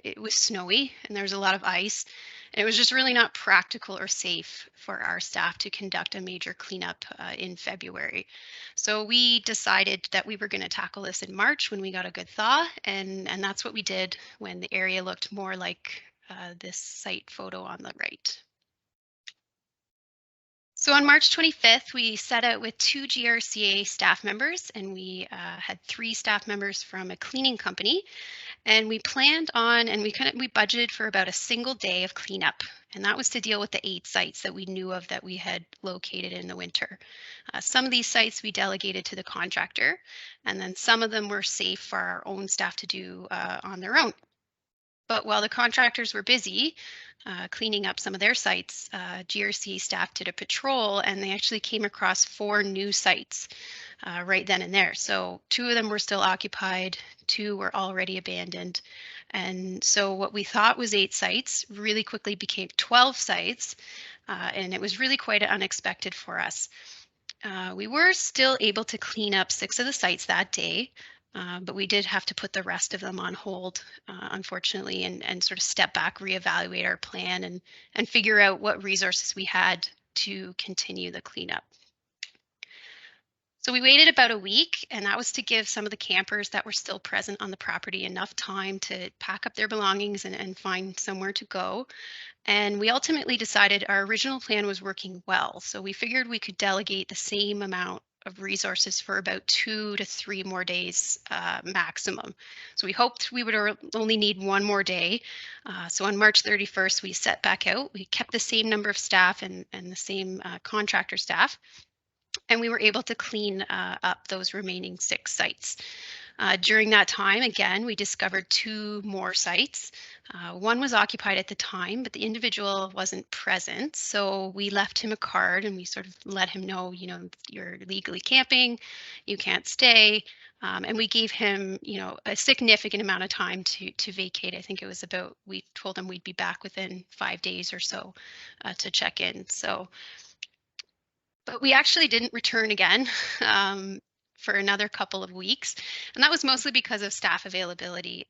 it was snowy and there was a lot of ice. And it was just really not practical or safe for our staff to conduct a major cleanup in February. So we decided that we were going to tackle this in March when we got a good thaw, and that's what we did when the area looked more like this site photo on the right. So on March 25th, we set out with 2 GRCA staff members, and we had 3 staff members from a cleaning company. And we planned on, and we budgeted for about a single day of cleanup. And that was to deal with the 8 sites that we knew of that we had located in the winter. Some of these sites we delegated to the contractor, and then some of them were safe for our own staff to do on their own. But while the contractors were busy cleaning up some of their sites, GRC staff did a patrol, and they actually came across 4 new sites right then and there. So 2 of them were still occupied, 2 were already abandoned. And so what we thought was 8 sites really quickly became 12 sites, and it was really quite unexpected for us. We were still able to clean up 6 of the sites that day, but we did have to put the rest of them on hold, unfortunately, and sort of step back, reevaluate our plan, and figure out what resources we had to continue the cleanup. So we waited about a week, and that was to give some of the campers that were still present on the property enough time to pack up their belongings and find somewhere to go. And we ultimately decided our original plan was working well, so we figured we could delegate the same amount of resources for about 2 to 3 more days maximum. So we hoped we would only need 1 more day. So on March 31st, we set back out. We kept the same number of staff and the same contractor staff, and we were able to clean up those remaining 6 sites. During that time, again, we discovered 2 more sites. One was occupied at the time, but the individual wasn't present. So we left him a card, and we sort of let him know, you know, you're legally camping, you can't stay. And we gave him, you know, a significant amount of time to vacate. I think it was about, we told him we'd be back within 5 days or so to check in. So, but we actually didn't return again. For another couple of weeks. And that was mostly because of staff availability,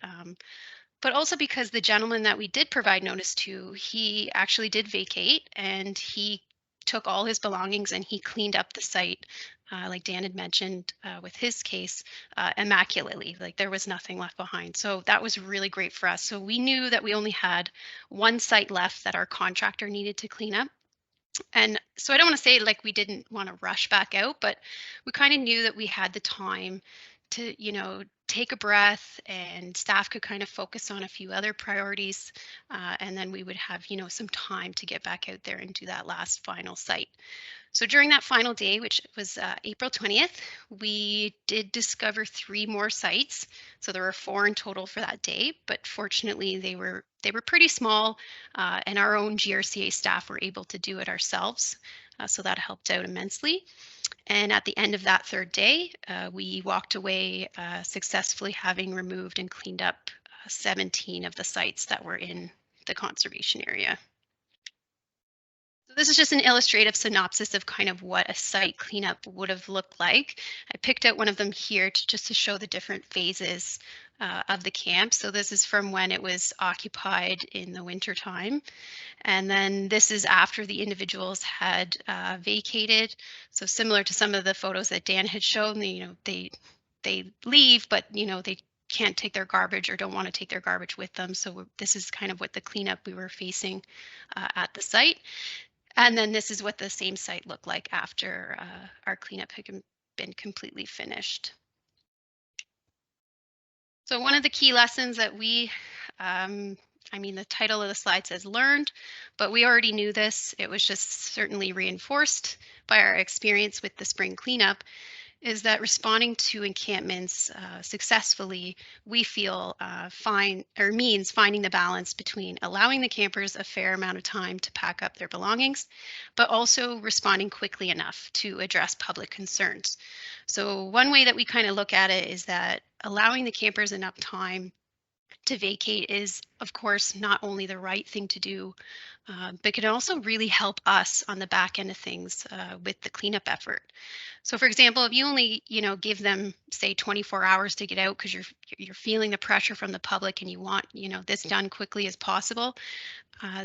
but also because the gentleman that we did provide notice to, he actually did vacate, and he took all his belongings and he cleaned up the site, like Dan had mentioned with his case, immaculately. Like there was nothing left behind. So that was really great for us. So we knew that we only had 1 site left that our contractor needed to clean up. And so I don't want to say like we didn't want to rush back out, but we kind of knew that we had the time to, you know, take a breath, and staff could kind of focus on a few other priorities. And then we would have, you know, some time to get back out there and do that last final site. So during that final day, which was April 20th, we did discover 3 more sites. So there were 4 in total for that day, but fortunately they were pretty small, and our own GRCA staff were able to do it ourselves. So that helped out immensely. And at the end of that 3rd day, we walked away successfully, having removed and cleaned up 17 of the sites that were in the conservation area. This is just an illustrative synopsis of kind of what a site cleanup would have looked like. I picked out one of them here just to show the different phases of the camp. So this is from when it was occupied in the winter time. And then this is after the individuals had vacated. So similar to some of the photos that Dan had shown, you know, they leave, but you know, they can't take their garbage or don't want to take their garbage with them. So this is kind of what the cleanup we were facing at the site. And then this is what the same site looked like after our cleanup had been completely finished. So one of the key lessons that we, I mean, the title of the slide says learned, but we already knew this. It was just certainly reinforced by our experience with the spring cleanup, is that responding to encampments successfully, we feel means finding the balance between allowing the campers a fair amount of time to pack up their belongings, but also responding quickly enough to address public concerns. So one way that we kind of look at it is that allowing the campers enough time to vacate is, of course, not only the right thing to do, but can also really help us on the back end of things with the cleanup effort. So for example, if you only, you know, give them, say, 24 hours to get out because you're feeling the pressure from the public and you want, you know, this done quickly as possible,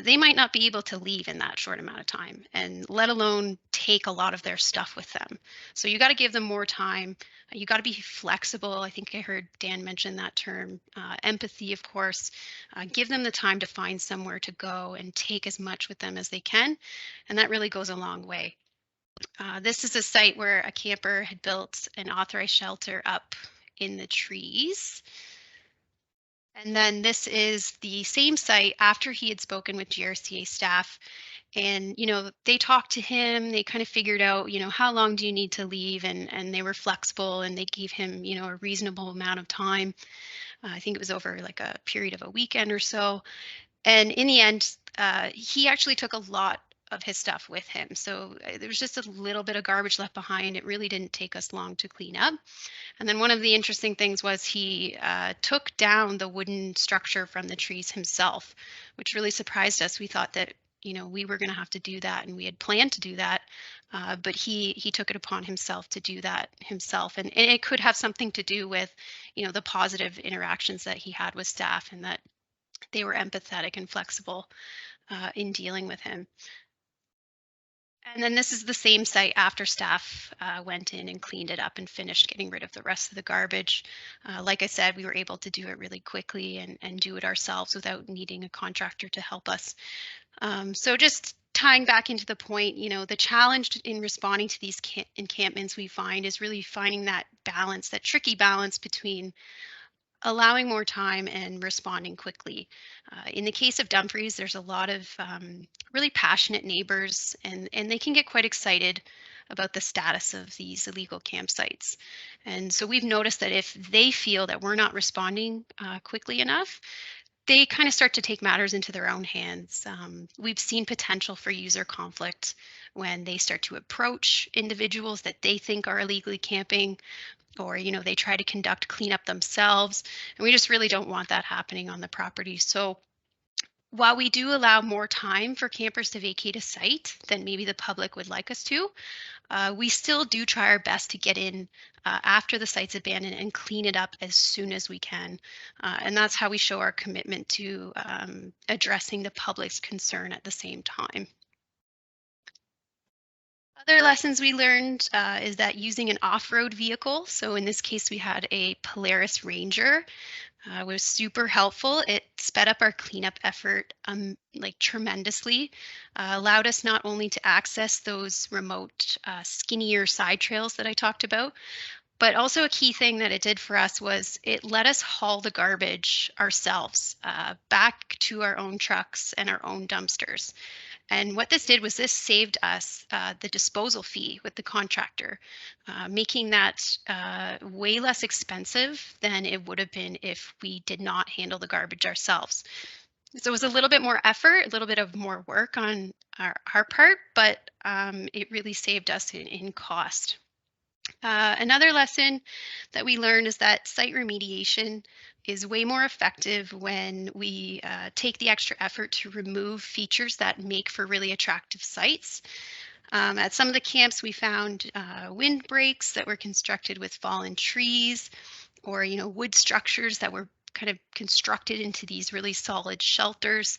they might not be able to leave in that short amount of time, and let alone take a lot of their stuff with them. So you got to give them more time. You got to be flexible. I think I heard Dan mention that term. Empathy, of course. Give them the time to find somewhere to go and take as much with them as they can, and that really goes a long way. This is a site where a camper had built an authorized shelter up in the trees. And then this is the same site after he had spoken with GRCA staff. And, they talked to him, they kind of figured out, how long do you need to leave? And they were flexible, and they gave him, a reasonable amount of time. I think it was over like a period of a weekend or so. And in the end, he actually took a lot of his stuff with him. So there was just a little bit of garbage left behind. It really didn't take us long to clean up. And then one of the interesting things was he took down the wooden structure from the trees himself, which really surprised us. We thought that, we were going to have to do that, and we had planned to do that. But he took it upon himself to do that himself. And it could have something to do with, the positive interactions that he had with staff, and that they were empathetic and flexible in dealing with him. And then this is the same site after staff went in and cleaned it up and finished getting rid of the rest of the garbage. Like I said, we were able to do it really quickly and do it ourselves without needing a contractor to help us. So just tying back into the point, the challenge in responding to these encampments we find is really finding that balance, that tricky balance between allowing more time and responding quickly. In the case of Dumfries, there's a lot of really passionate neighbors, and they can get quite excited about the status of these illegal campsites. And so we've noticed that if they feel that we're not responding quickly enough, they kind of start to take matters into their own hands. We've seen potential for user conflict when they start to approach individuals that they think are illegally camping, or they try to conduct cleanup themselves, and we just really don't want that happening on the property. So while we do allow more time for campers to vacate a site than maybe the public would like us to, we still do try our best to get in after the site's abandoned and clean it up as soon as we can. And that's how we show our commitment to addressing the public's concern at the same time. Other lessons we learned is that using an off-road vehicle, so in this case we had a Polaris Ranger, was super helpful. It sped up our cleanup effort tremendously, allowed us not only to access those remote skinnier side trails that I talked about, but also a key thing that it did for us was it let us haul the garbage ourselves back to our own trucks and our own dumpsters. And what this did was this saved us the disposal fee with the contractor, making that way less expensive than it would have been if we did not handle the garbage ourselves. So it was a little bit more effort, a little bit of more work on our part, but it really saved us in cost. Another lesson that we learned is that site remediation is way more effective when we take the extra effort to remove features that make for really attractive sites. At some of the camps, we found windbreaks that were constructed with fallen trees, or wood structures that were kind of constructed into these really solid shelters.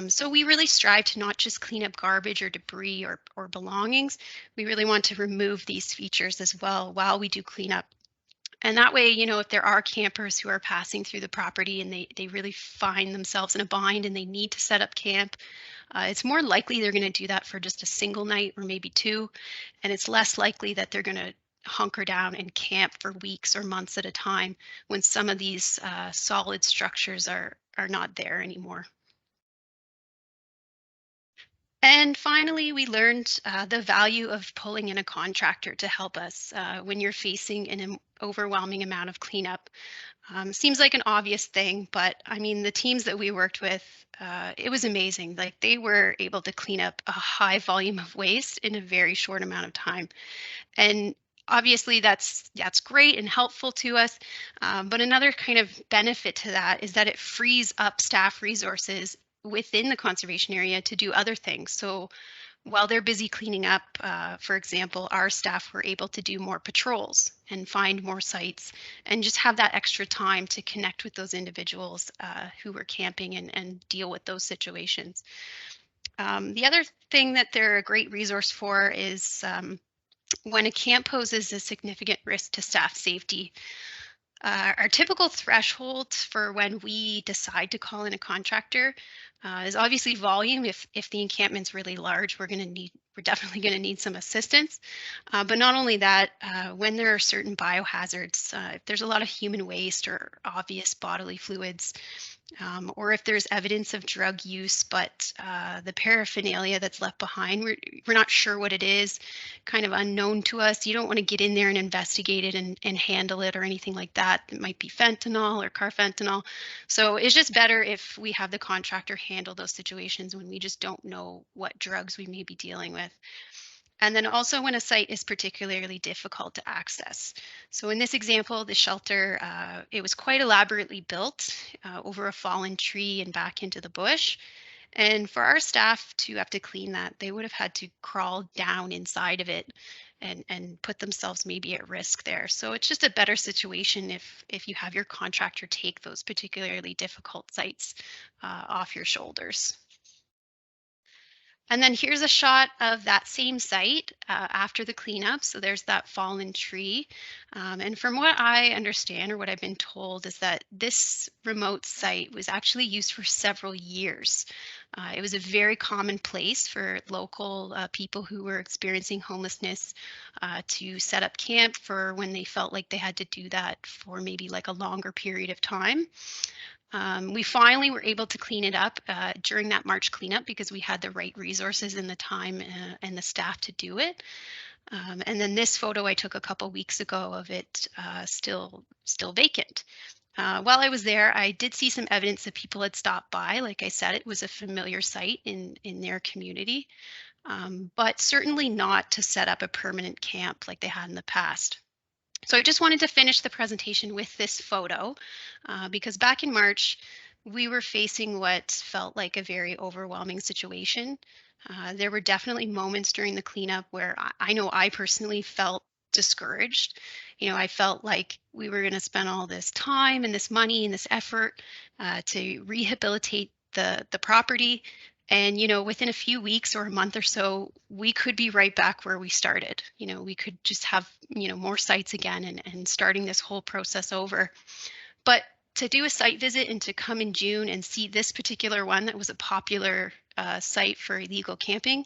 So we really strive to not just clean up garbage or debris or belongings. We really want to remove these features as well while we do clean up. And that way, if there are campers who are passing through the property and they really find themselves in a bind and they need to set up camp, it's more likely they're going to do that for just a single night or maybe two. And it's less likely that they're going to hunker down and camp for weeks or months at a time when some of these solid structures are not there anymore. And finally, we learned the value of pulling in a contractor to help us when you're facing an overwhelming amount of cleanup. Seems like an obvious thing, but I mean, the teams that we worked with, it was amazing. Like, they were able to clean up a high volume of waste in a very short amount of time. And obviously that's great and helpful to us, but another kind of benefit to that is that it frees up staff resources within the conservation area to do other things. So while they're busy cleaning up, for example, our staff were able to do more patrols and find more sites and just have that extra time to connect with those individuals who were camping and deal with those situations. The other thing that they're a great resource for is when a camp poses a significant risk to staff safety. Our typical threshold for when we decide to call in a contractor is obviously volume. If the encampment's really large, we're definitely going to need some assistance. But not only that, when there are certain biohazards, if there's a lot of human waste or obvious bodily fluids, or if there's evidence of drug use, but the paraphernalia that's left behind, we're not sure what it is, kind of unknown to us. You don't want to get in there and investigate it and handle it or anything like that. It might be fentanyl or carfentanil. So it's just better if we have the contractor handle those situations when we just don't know what drugs we may be dealing with. And then also when a site is particularly difficult to access. So in this example, the shelter, it was quite elaborately built over a fallen tree and back into the bush. And for our staff to have to clean that, they would have had to crawl down inside of it and put themselves maybe at risk there. So it's just a better situation if you have your contractor take those particularly difficult sites off your shoulders. And then here's a shot of that same site after the cleanup. So there's that fallen tree. And from what I understand, or what I've been told, is that this remote site was actually used for several years. It was a very common place for local people who were experiencing homelessness to set up camp for when they felt like they had to do that for maybe like a longer period of time. We finally were able to clean it up during that March cleanup because we had the right resources and the time and the staff to do it. And then this photo I took a couple weeks ago of it still vacant. While I was there, I did see some evidence that people had stopped by. Like I said, it was a familiar site in their community, but certainly not to set up a permanent camp like they had in the past. So I just wanted to finish the presentation with this photo because back in March, we were facing what felt like a very overwhelming situation. There were definitely moments during the cleanup where I know I personally felt discouraged. You know, I felt like we were going to spend all this time and this money and this effort to rehabilitate the property. And, you know, within a few weeks or a month or so, we could be right back where we started. You know, we could just have, you know, more sites again and starting this whole process over. But to do a site visit and to come in June and see this particular one that was a popular site for illegal camping,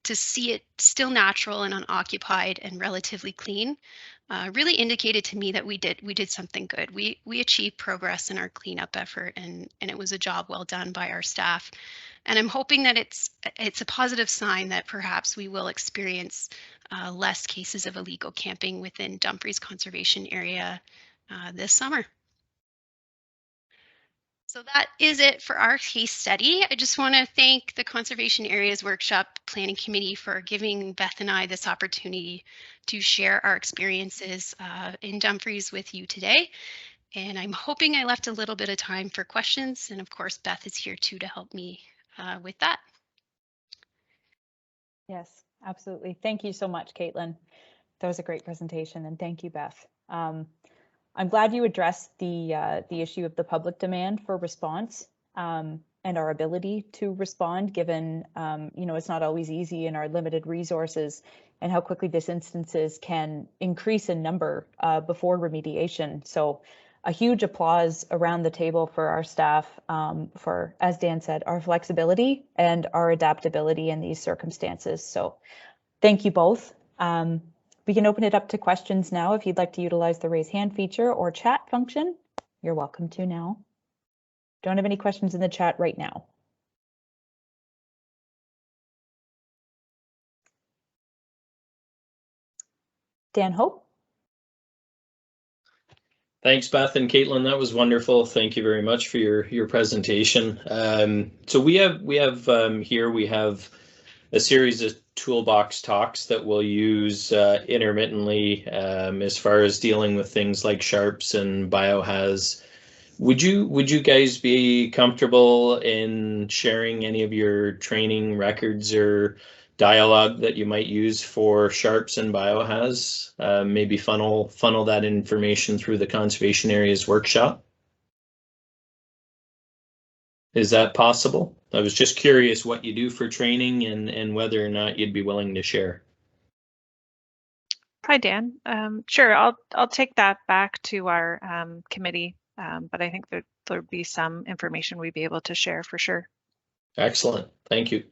to see it still natural and unoccupied and relatively clean, really indicated to me that we did something good. We achieved progress in our cleanup effort, and it was a job well done by our staff. And I'm hoping that it's a positive sign that perhaps we will experience less cases of illegal camping within Dumfries Conservation Area this summer. So that is it for our case study. I just want to thank the Conservation Areas Workshop Planning Committee for giving Beth and I this opportunity to share our experiences in Dumfries with you today. And I'm hoping I left a little bit of time for questions. And of course, Beth is here too to help me with that. Yes, absolutely. Thank you so much, Caitlin. That was a great presentation, and thank you, Beth. I'm glad you addressed the issue of the public demand for response and our ability to respond, given you know, it's not always easy in our limited resources, and how quickly these instances can increase in number before remediation. So a huge applause around the table for our staff for, as Dan said, our flexibility and our adaptability in these circumstances. So thank you both. We can open it up to questions now. If you'd like to utilize the raise hand feature or chat function, you're welcome to now. Don't have any questions in the chat right now. Dan Hope. Thanks, Beth and Caitlin. That was wonderful. Thank you very much for your presentation. So we have a series of toolbox talks that we'll use intermittently as far as dealing with things like sharps and biohaz. Would you guys be comfortable in sharing any of your training records or dialogue that you might use for sharps and biohaz, maybe funnel that information through the conservation areas workshop. Is that possible? I was just curious what you do for training and whether or not you'd be willing to share. Hi, Dan. Sure, I'll take that back to our committee, but I think there'd be some information we'd be able to share for sure. Excellent. Thank you.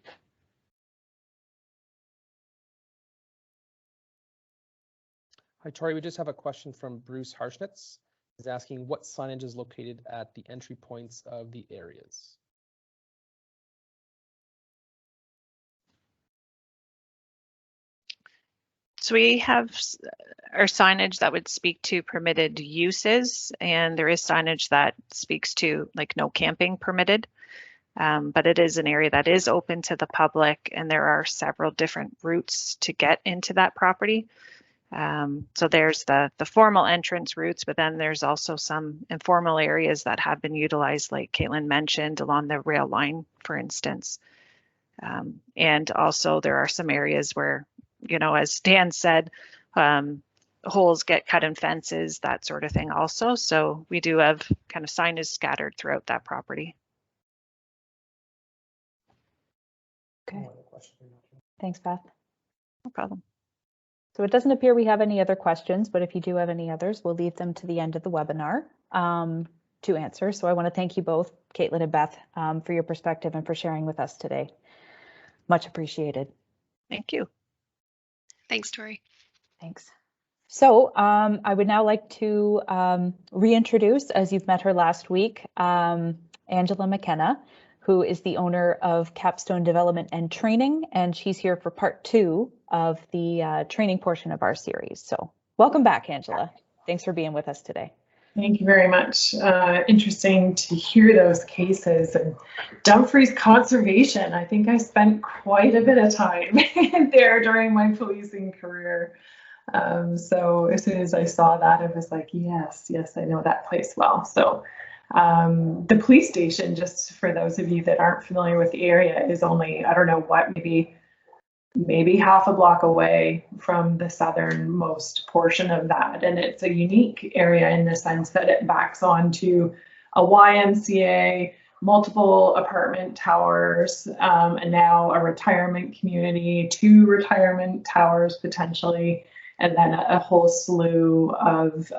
Hi, Tori. We just have a question from Bruce Harshnitz. He's asking what signage is located at the entry points of the areas. So we have our signage that would speak to permitted uses, and there is signage that speaks to like no camping permitted. But it is an area that is open to the public, and there are several different routes to get into that property. So there's the formal entrance routes, but then there's also some informal areas that have been utilized, like Caitlin mentioned, along the rail line, for instance. And also there are some areas where, you know, as Dan said, holes get cut in fences, that sort of thing also. So we do have kind of signage scattered throughout that property. Okay. Thanks, Beth. No problem. So it doesn't appear we have any other questions, but if you do have any others, we'll leave them to the end of the webinar to answer. So I want to thank you both, Caitlin and Beth, for your perspective and for sharing with us today. Much appreciated. Thank you. Thanks, Tori. Thanks. So I would now like to reintroduce, as you've met her last week, Angela McKenna, who is the owner of Capstone Development and Training, and she's here for part 2 of the training portion of our series. So welcome back, Angela. Thanks for being with us today. Thank you very much. Interesting to hear those cases. And Dumfries conservation, I think I spent quite a bit of time there during my policing career. So as soon as I saw that, I was like, yes, I know that place well. So the police station, just for those of you that aren't familiar with the area, is only, I don't know what, maybe half a block away from the southernmost portion of that. And it's a unique area in the sense that it backs onto a YMCA, multiple apartment towers, and now a retirement community, 2 retirement towers potentially, and then a whole slew of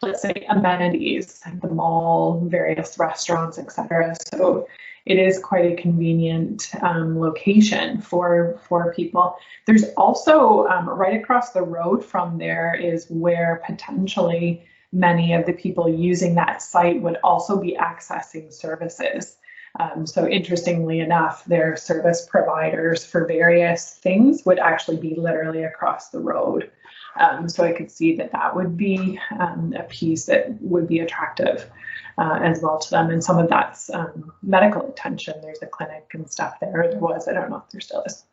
let's say amenities, the mall, various restaurants, etc. So it is quite a convenient location for people. There's also right across the road from there is where potentially many of the people using that site would also be accessing services. So interestingly enough, their service providers for various things would actually be literally across the road. So I could see that would be a piece that would be attractive as well to them. And some of that's medical attention. There's a clinic and stuff there. There was, I don't know if there still is.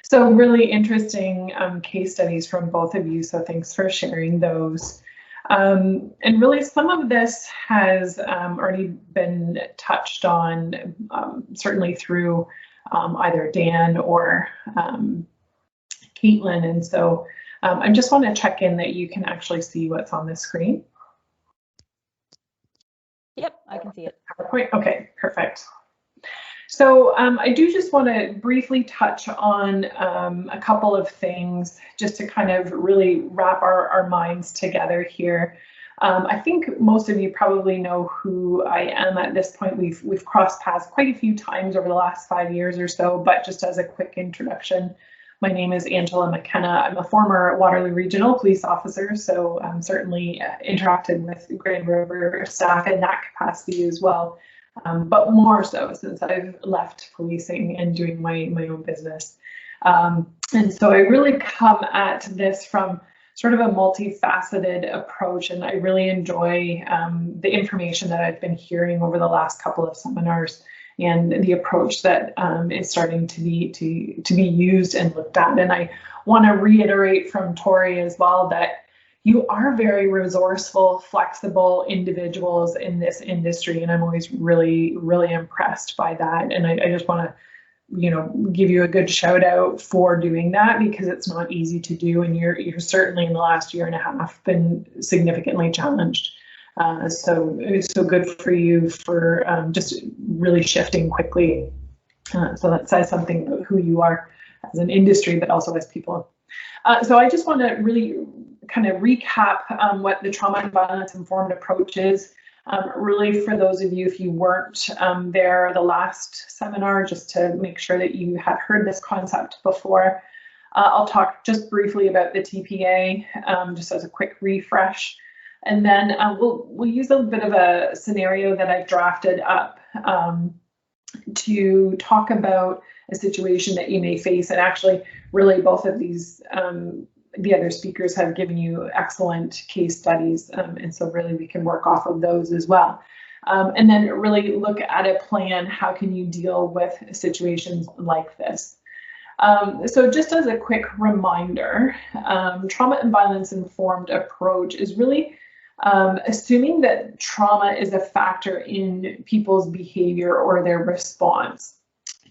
So really interesting case studies from both of you. So thanks for sharing those. And really some of this has already been touched on, certainly through either Dan or Caitlin. And so I just want to check in that you can actually see what's on the screen. Yep, I can see it. PowerPoint. Okay, perfect. So I do just want to briefly touch on a couple of things just to kind of really wrap our minds together here. I think most of you probably know who I am at this point. We've crossed paths quite a few times over the last 5 years or so, but just as a quick introduction, my name is Angela McKenna. I'm a former Waterloo Regional Police Officer, so I'm certainly interacted with Grand River staff in that capacity as well, but more so since I've left policing and doing my own business. And so I really come at this from sort of a multifaceted approach, and I really enjoy the information that I've been hearing over the last couple of seminars and the approach that is starting to be used and looked at. And I want to reiterate from Tori as well that you are very resourceful, flexible individuals in this industry, and I'm always really, really impressed by that. And I just want to give you a good shout out for doing that, because it's not easy to do, and you're certainly in the last year and a half been significantly challenged. So it's so good for you for just really shifting quickly. So that says something about who you are as an industry, but also as people. So I just want to really kind of recap what the trauma and violence informed approach is. Really, for those of you, if you weren't there the last seminar, just to make sure that you have heard this concept before. I'll talk just briefly about the TPA, just as a quick refresh. And then we'll use a bit of a scenario that I've drafted up to talk about a situation that you may face. And actually, really, both of these, the other speakers have given you excellent case studies. And so really, we can work off of those as well. And then really look at a plan. How can you deal with situations like this? So just as a quick reminder, trauma and violence informed approach is really assuming that trauma is a factor in people's behavior or their response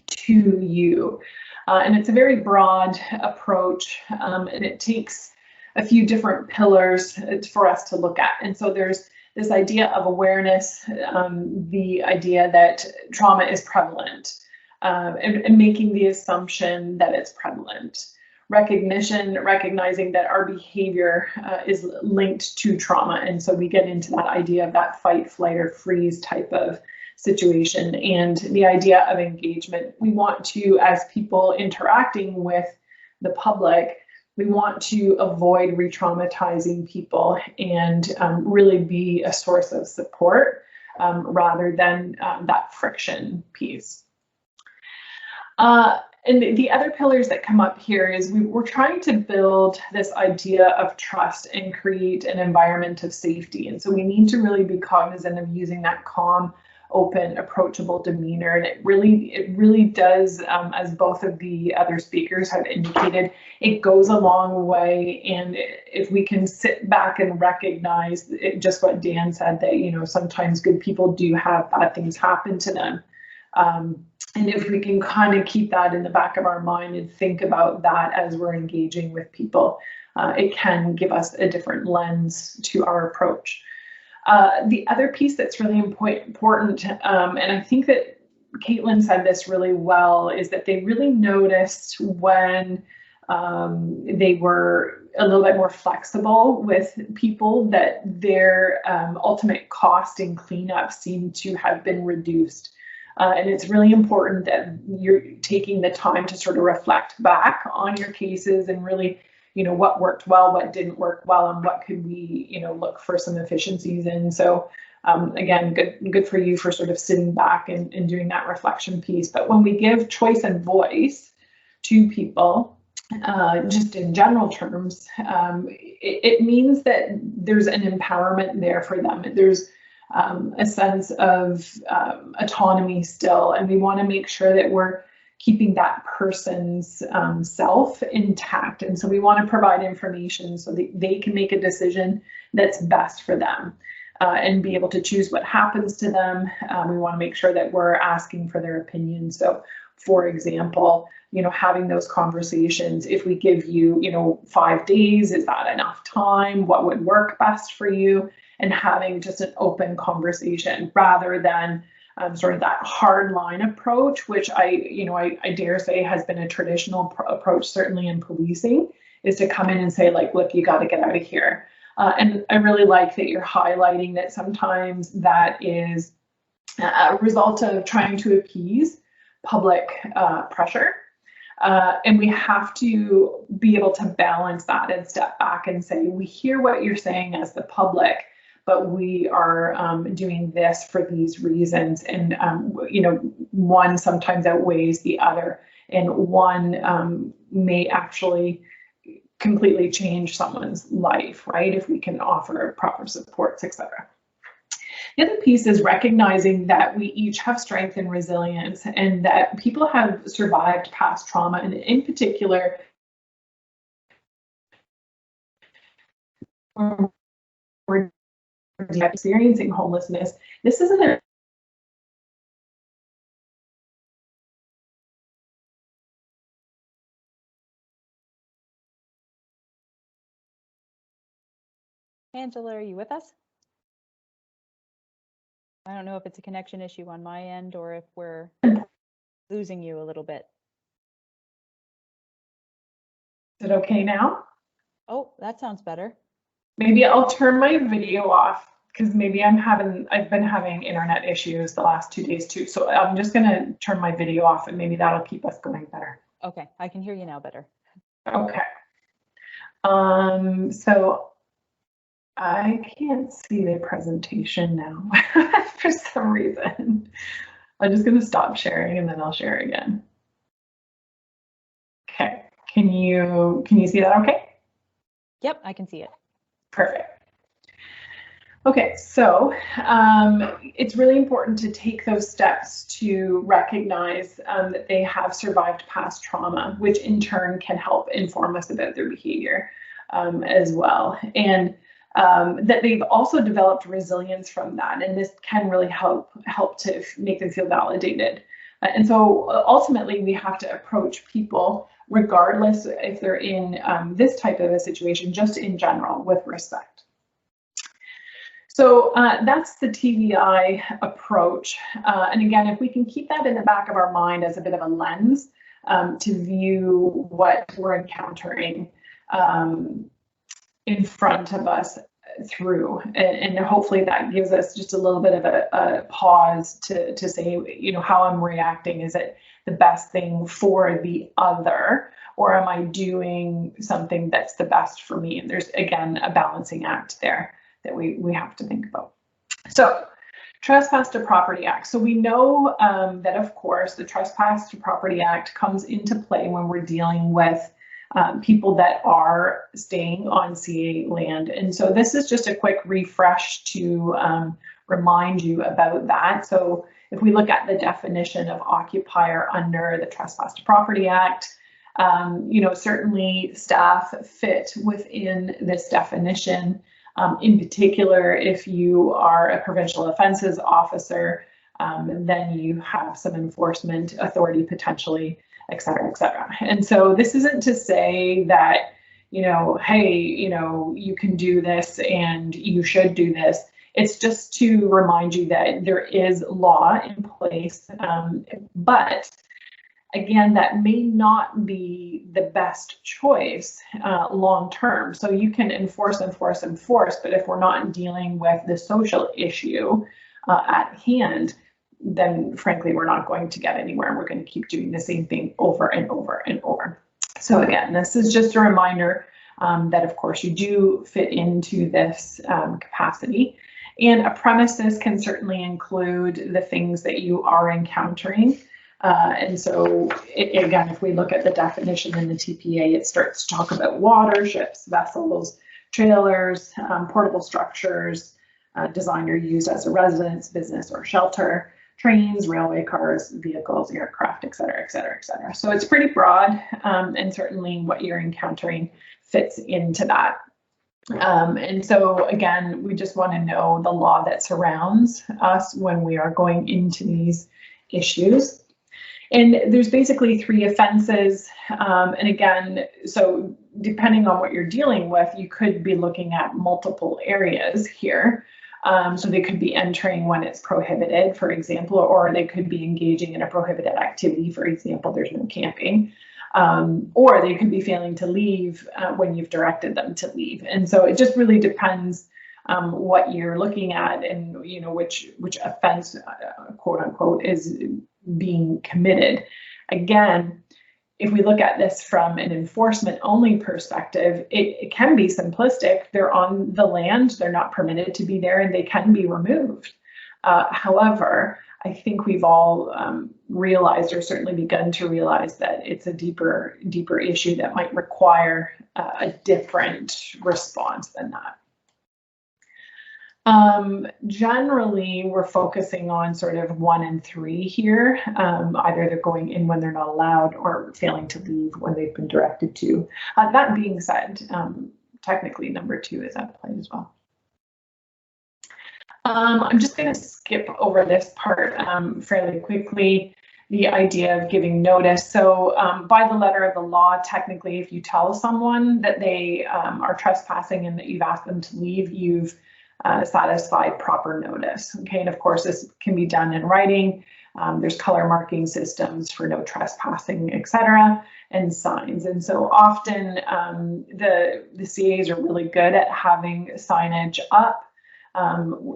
to you. And it's a very broad approach, and it takes a few different pillars for us to look at. And so there's this idea of awareness, the idea that trauma is prevalent, and making the assumption that it's prevalent. Recognition, recognizing that our behavior is linked to trauma. And so we get into that idea of that fight, flight, or freeze type of situation. And the idea of engagement. We want to, as people interacting with the public, we want to avoid re-traumatizing people and really be a source of support rather than that friction piece. And the other pillars that come up here is we're trying to build this idea of trust and create an environment of safety. And so we need to really be cognizant of using that calm, open, approachable demeanor. And it really does, as both of the other speakers have indicated, it goes a long way. And if we can sit back and recognize just what Dan said, that, sometimes good people do have bad things happen to them. And if we can kind of keep that in the back of our mind and think about that as we're engaging with people, it can give us a different lens to our approach. The other piece that's really important, and I think that Caitlin said this really well, is that they really noticed when they were a little bit more flexible with people that their ultimate cost in cleanup seemed to have been reduced. And it's really important that you're taking the time to sort of reflect back on your cases and really, what worked well, what didn't work well, and what could we, look for some efficiencies in. So again, good for you for sort of sitting back and doing that reflection piece. But when we give choice and voice to people, just in general terms, it means that there's an empowerment there for them. There's a sense of autonomy still, and we want to make sure that we're keeping that person's self intact. And so we want to provide information so that they can make a decision that's best for them and be able to choose what happens to them. We want to make sure that we're asking for their opinion. So, for example, having those conversations, if we give you, 5 days, is that enough time? What would work best for you? And having just an open conversation rather than sort of that hard line approach, which I dare say has been a traditional approach, certainly in policing, is to come in and say, like, look, you got to get out of here. And I really like that you're highlighting that sometimes that is a result of trying to appease public pressure. And we have to be able to balance that and step back and say, we hear what you're saying as the public, but we are doing this for these reasons. And, one sometimes outweighs the other, and one may actually completely change someone's life, right? If we can offer proper supports, etc. The other piece is recognizing that we each have strength and resilience, and that people have survived past trauma, and in particular, we're experiencing homelessness. This isn't Angela, are you with us? I don't know if it's a connection issue on my end or if we're losing you a little bit. Is it okay now? Oh, that sounds better. Maybe I'll turn my video off because maybe I've been having internet issues the last 2 days too. So I'm just gonna turn my video off and maybe that'll keep us going better. Okay, I can hear you now better. Okay. So I can't see the presentation now for some reason. I'm just gonna stop sharing and then I'll share again. Okay, can you see that okay? Yep, I can see it. Perfect. Okay, so it's really important to take those steps to recognize that they have survived past trauma, which in turn can help inform us about their behavior as well. And that they've also developed resilience from that. And this can really help to make them feel validated. And so ultimately we have to approach people, regardless if they're in this type of a situation, just in general, with respect. So that's the TVI approach. And again, if we can keep that in the back of our mind as a bit of a lens to view what we're encountering in front of us through, and hopefully that gives us just a little bit of a pause to say, you know, how I'm reacting. Is it the best thing for the other, or am I doing something that's the best for me? And there's, again, a balancing act there that we have to think about. So Trespass to Property Act. So we know that, of course, the Trespass to Property Act comes into play when we're dealing with people that are staying on CA land. And so this is just a quick refresh to remind you about that. So if we look at the definition of occupier under the Trespass to Property Act, you know, certainly staff fit within this definition. In particular, if you are a provincial offences officer, then you have some enforcement authority potentially, et cetera, et cetera. And so this isn't to say that, you know, hey, you know, you can do this and you should do this. It's just to remind you that there is law in place, but again, that may not be the best choice long term. So you can enforce, but if we're not dealing with the social issue at hand, then frankly, we're not going to get anywhere, and we're going to keep doing the same thing over and over and over. So again, this is just a reminder that of course you do fit into this capacity. And a premises can certainly include the things that you are encountering. And so, again, if we look at the definition in the TPA, it starts to talk about water, ships, vessels, trailers, portable structures, designed or used as a residence, business, or shelter, trains, railway cars, vehicles, aircraft, et cetera, et cetera, et cetera. So it's pretty broad, and certainly what you're encountering fits into that. And so, again, we just want to know the law that surrounds us when we are going into these issues. And there's basically 3 offenses. And again, so depending on what you're dealing with, you could be looking at multiple areas here. So they could be entering when it's prohibited, for example, or they could be engaging in a prohibited activity. For example, there's no camping. Or they could be failing to leave when you've directed them to leave. And so it just really depends what you're looking at and, you know, which offense, quote unquote, is being committed. Again, if we look at this from an enforcement only perspective, it can be simplistic. They're on the land, they're not permitted to be there, and they can be removed. However, I think we've all realized, or certainly begun to realize, that it's a deeper issue that might require a different response than that. Generally, we're focusing on sort of 1 and 3 here. Either they're going in when they're not allowed or failing to leave when they've been directed to. That being said, technically number 2 is at play as well. I'm just going to skip over this part fairly quickly. the idea of giving notice. So by the letter of the law, technically, if you tell someone that they are trespassing and that you've asked them to leave, you've satisfied proper notice. Okay, and of course, this can be done in writing. There's color marking systems for no trespassing, etc., and signs. And so often the CAs are really good at having signage up,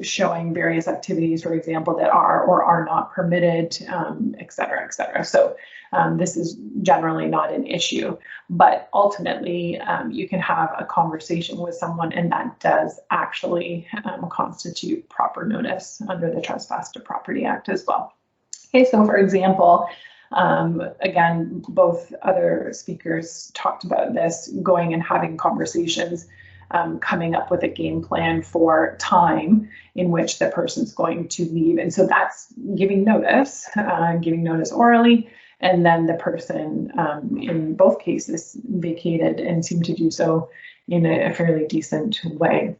showing various activities, for example, that are or are not permitted, etc., etc. So this is generally not an issue, but ultimately you can have a conversation with someone, and that does actually constitute proper notice under the Trespass to Property Act as well. Okay, so for example, again, both other speakers talked about this, going and having conversations, coming up with a game plan for time in which the person's going to leave. And so that's giving notice orally, and then the person in both cases vacated and seemed to do so in a fairly decent way.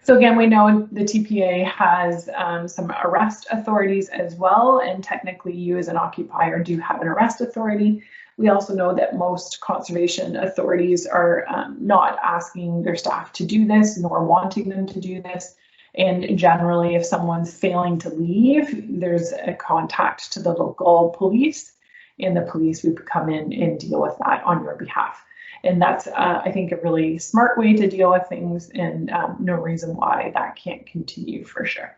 So again, we know the TPA has some arrest authorities as well, and technically you as an occupier do have an arrest authority. We also know that most conservation authorities are not asking their staff to do this, nor wanting them to do this. And generally, if someone's failing to leave, there's a contact to the local police, and the police would come in and deal with that on your behalf. And that's, I think, a really smart way to deal with things, and no reason why that can't continue for sure.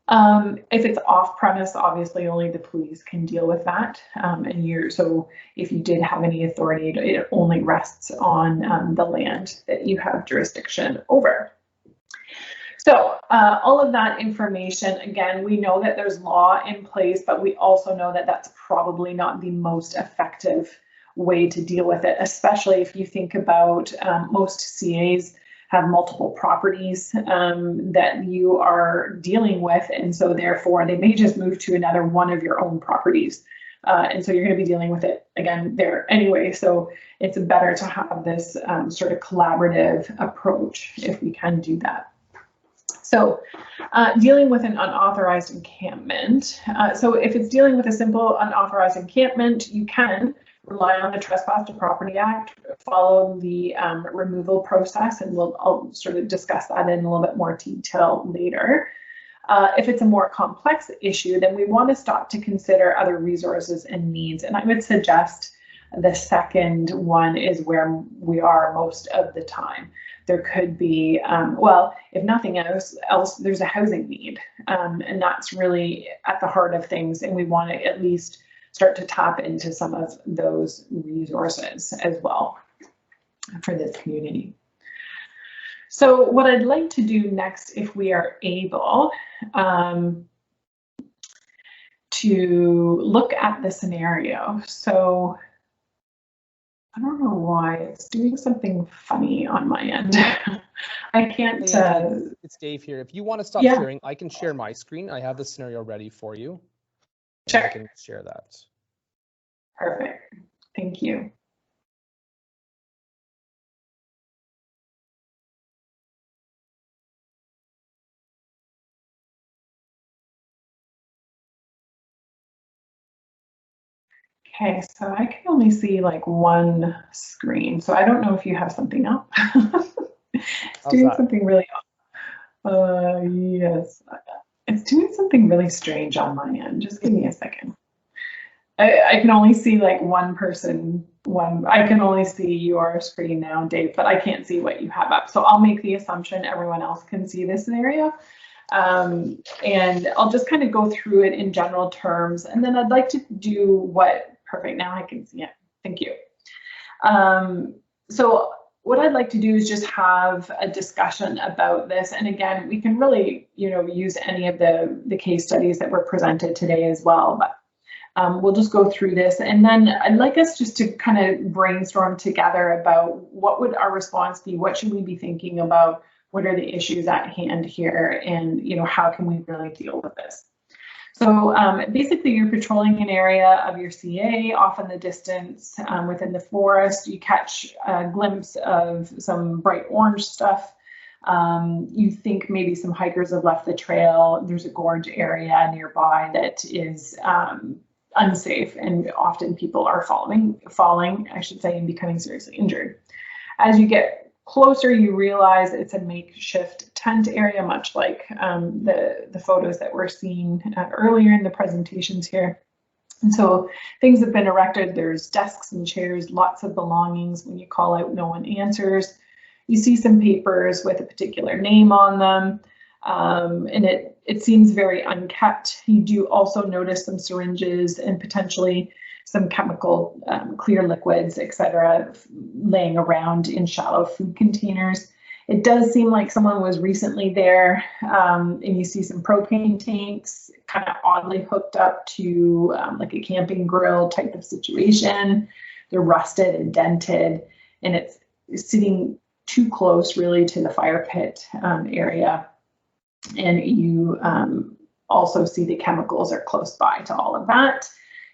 If it's off premise, obviously only the police can deal with that. So if you did have any authority, it only rests on the land that you have jurisdiction over. So all of that information, again, we know that there's law in place, but we also know that that's probably not the most effective way to deal with it, especially if you think about most CAs have multiple properties that you are dealing with, and so therefore they may just move to another one of your own properties, and so you're going to be dealing with it again there anyway. So it's better to have this sort of collaborative approach if we can do that. So dealing with an unauthorized encampment. So if it's dealing with a simple unauthorized encampment, you can rely on the Trespass to Property Act, follow the removal process, and I'll sort of discuss that in a little bit more detail later. If it's a more complex issue, then we want to stop to consider other resources and needs. And I would suggest the second one is where we are most of the time. There could be, well, if nothing else, there's a housing need, and that's really at the heart of things. And we want to at least start to tap into some of those resources as well for this community. So what I'd like to do next, if we are able, to look at the scenario. So I don't know why it's doing something funny on my end. I can't. It's Dave here. If you want to stop sharing, I can share my screen. I have the scenario ready for you. Sure. I can share that. Perfect. Thank you. Okay, so I can only see like one screen, so I don't know if you have something up. It's doing something really yes, it's doing something really strange on my end. Just give me a second. I can only see like one person, I can only see your screen now, Dave, but I can't see what you have up. So I'll make the assumption everyone else can see this scenario. And I'll just kind of go through it in general terms. And then I'd like to do perfect, now I can see it. Thank you. So what I'd like to do is just have a discussion about this. And again, we can really, use any of the case studies that were presented today as well. But we'll just go through this, and then I'd like us just to kind of brainstorm together about what would our response be, what should we be thinking about, what are the issues at hand here, and how can we really deal with this. So basically you're patrolling an area of your CA off in the distance within the forest. You catch a glimpse of some bright orange stuff You think maybe some hikers have left the trail. There's a gorge area nearby that is unsafe, and often people are falling, I should say, and becoming seriously injured. As you get closer, you realize it's a makeshift tent area, much like the photos that we're seeing earlier in the presentations here. And so things have been erected. There's desks and chairs, lots of belongings. When you call out, no one answers. You see some papers with a particular name on them, and it seems very unkept. You do also notice some syringes and potentially some chemical clear liquids, etc., laying around in shallow food containers. It does seem like someone was recently there, and you see some propane tanks kind of oddly hooked up to like a camping grill type of situation. They're rusted and dented, and it's sitting too close really to the fire pit area. And you also see the chemicals are close by to all of that.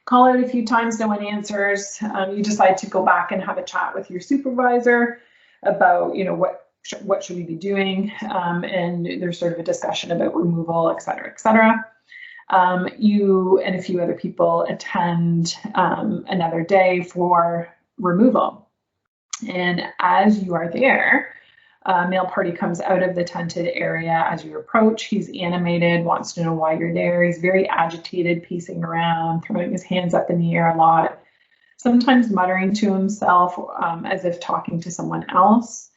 Call out a few times, no one answers. You decide to go back and have a chat with your supervisor about, you know, what should we be doing, and there's sort of a discussion about removal, et cetera, et cetera. You and a few other people attend another day for removal. And as you are there, a male party comes out of the tented area as you approach. He's animated, wants to know why you're there. He's very agitated, pacing around, throwing his hands up in the air a lot, sometimes muttering to himself as if talking to someone else.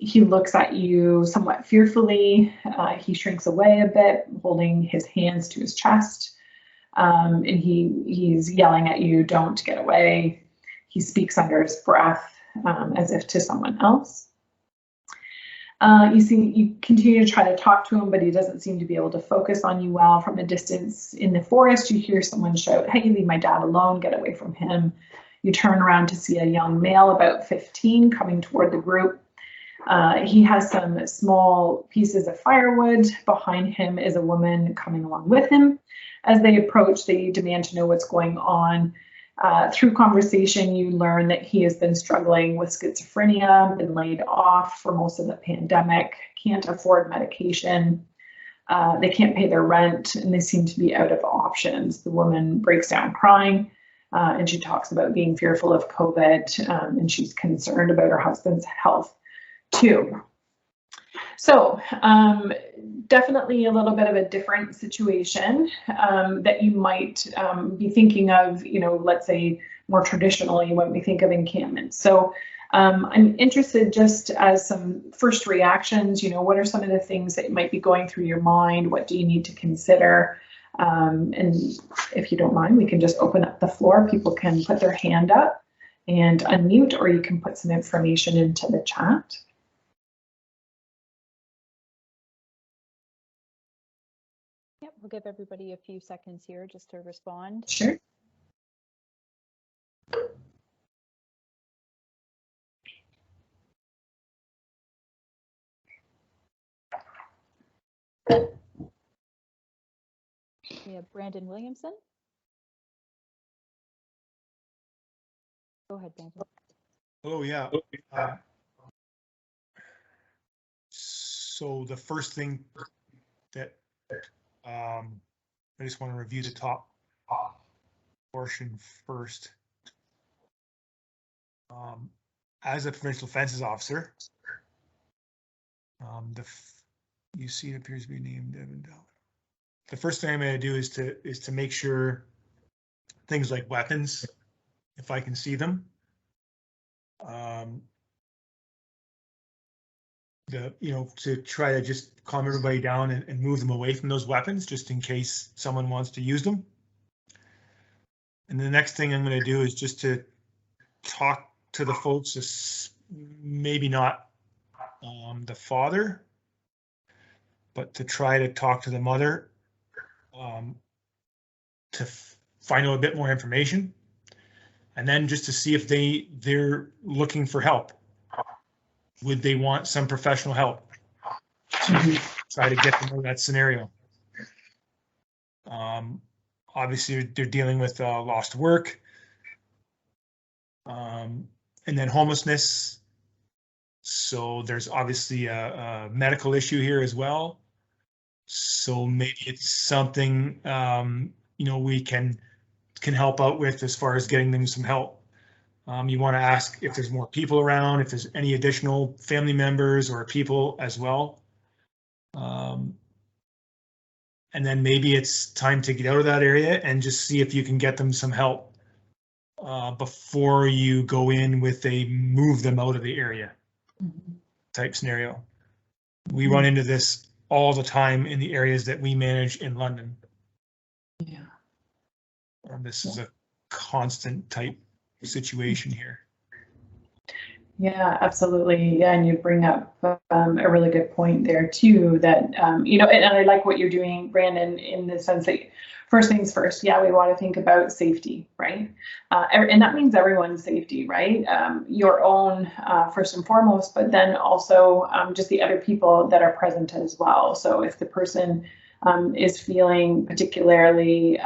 He looks at you somewhat fearfully. He shrinks away a bit, holding his hands to his chest. And he's yelling at you, "Don't get away." He speaks under his breath as if to someone else. You continue to try to talk to him, but he doesn't seem to be able to focus on you well. From a distance in the forest, you hear someone shout, "Hey, leave my dad alone, get away from him." You turn around to see a young male about 15 coming toward the group. He has some small pieces of firewood. Behind him is a woman coming along with him. As they approach, they demand to know what's going on. Through conversation, you learn that he has been struggling with schizophrenia, been laid off for most of the pandemic, can't afford medication. They can't pay their rent, and they seem to be out of options. The woman breaks down crying, and she talks about being fearful of COVID, and she's concerned about her husband's health too. So definitely a little bit of a different situation that you might be thinking of, you know, let's say more traditionally when we think of encampments. So I'm interested, just as some first reactions, you know, what are some of the things that might be going through your mind? What do you need to consider? And if you don't mind, we can just open up the floor. People can put their hand up and unmute, or you can put some information into the chat. Yep, we'll give everybody a few seconds here just to respond. Sure. We have Brandon Williamson. Go ahead, Brandon. Oh, yeah. So the first thing that I just want to review the top portion first. As a provincial fences officer, you see it appears to be named Evan Dowd. The first thing I'm going to do is to make sure things like weapons, if I can see them, to try to just calm everybody down and move them away from those weapons, just in case someone wants to use them. And the next thing I'm going to do is just to talk to the folks, maybe not the father, but to try to talk to the mother to find out a bit more information, and then just to see if they're looking for help. Would they want some professional help? Try to get them out of that scenario. Obviously, they're dealing with lost work, and then homelessness. So there's obviously a medical issue here as well. So maybe it's something, we can help out with as far as getting them some help. You want to ask if there's more people around, if there's any additional family members or people as well. And then maybe it's time to get out of that area and just see if you can get them some help before you go in with a move them out of the area type scenario. We run into this all the time in the areas that we manage in London. Yeah. This is a constant type situation here. Yeah, absolutely. Yeah, and you bring up a really good point there too, that, and I like what you're doing, Brandon, in the sense that first things first, yeah, we want to think about safety, right? And that means everyone's safety, right? Your own first and foremost, but then also just the other people that are present as well. So if the person is feeling particularly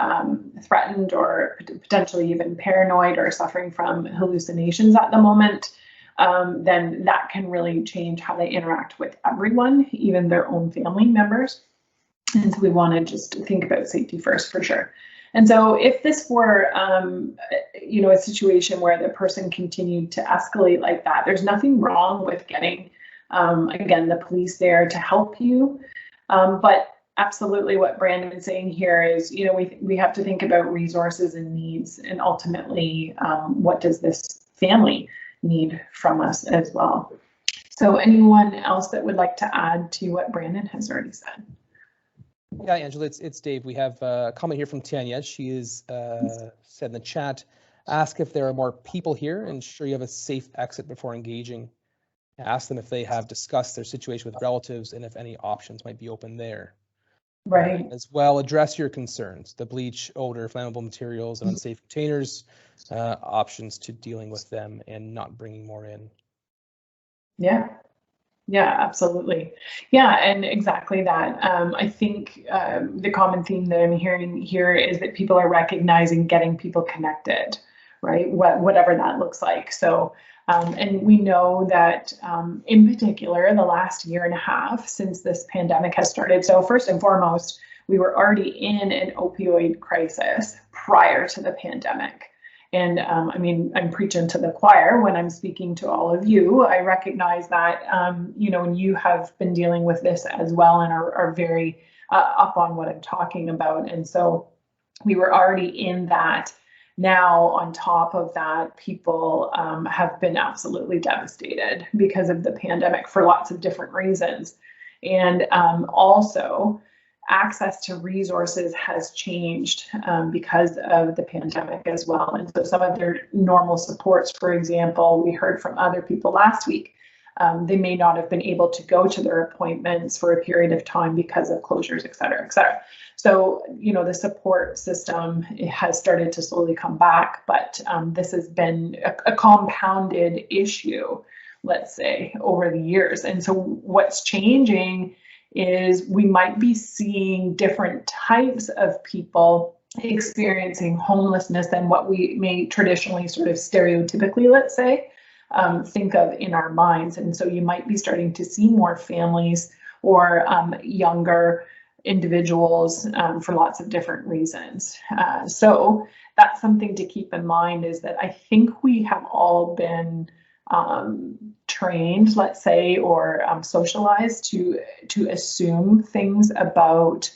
threatened or potentially even paranoid or suffering from hallucinations at the moment, then that can really change how they interact with everyone, even their own family members. And so we want to just think about safety first, for sure. And so if this were, a situation where the person continued to escalate like that, there's nothing wrong with getting, again, the police there to help you. But absolutely what Brandon is saying here is, we have to think about resources and needs, and ultimately, what does this family need from us as well? So anyone else that would like to add to what Brandon has already said? Yeah, Angela, it's Dave. We have a comment here from Tanya. She is said in the chat, ask if there are more people here, ensure you have a safe exit before engaging. Ask them if they have discussed their situation with relatives and if any options might be open there. Right. As well, address your concerns, the bleach, odor, flammable materials, and unsafe containers, options to dealing with them and not bringing more in. Yeah. Yeah, absolutely. Yeah, and exactly that. I think the common theme that I'm hearing here is that people are recognizing getting people connected, right? Whatever that looks like. So, and we know that in particular, the last year and a half since this pandemic has started. So first and foremost, we were already in an opioid crisis prior to the pandemic. And I'm preaching to the choir when I'm speaking to all of you. I recognize that, and you have been dealing with this as well and are very up on what I'm talking about. And so we were already in that. Now, on top of that, people have been absolutely devastated because of the pandemic for lots of different reasons. And also, access to resources has changed because of the pandemic as well. And so some of their normal supports, for example, we heard from other people last week, they may not have been able to go to their appointments for a period of time because of closures, et cetera, et cetera. So, the support system has started to slowly come back, but this has been a compounded issue, let's say, over the years. And so what's changing is we might be seeing different types of people experiencing homelessness than what we may traditionally sort of stereotypically, let's say, think of in our minds. And so you might be starting to see more families or younger individuals for lots of different reasons. So that's something to keep in mind, is that I think we have all been trained, let's say, or socialized to assume things about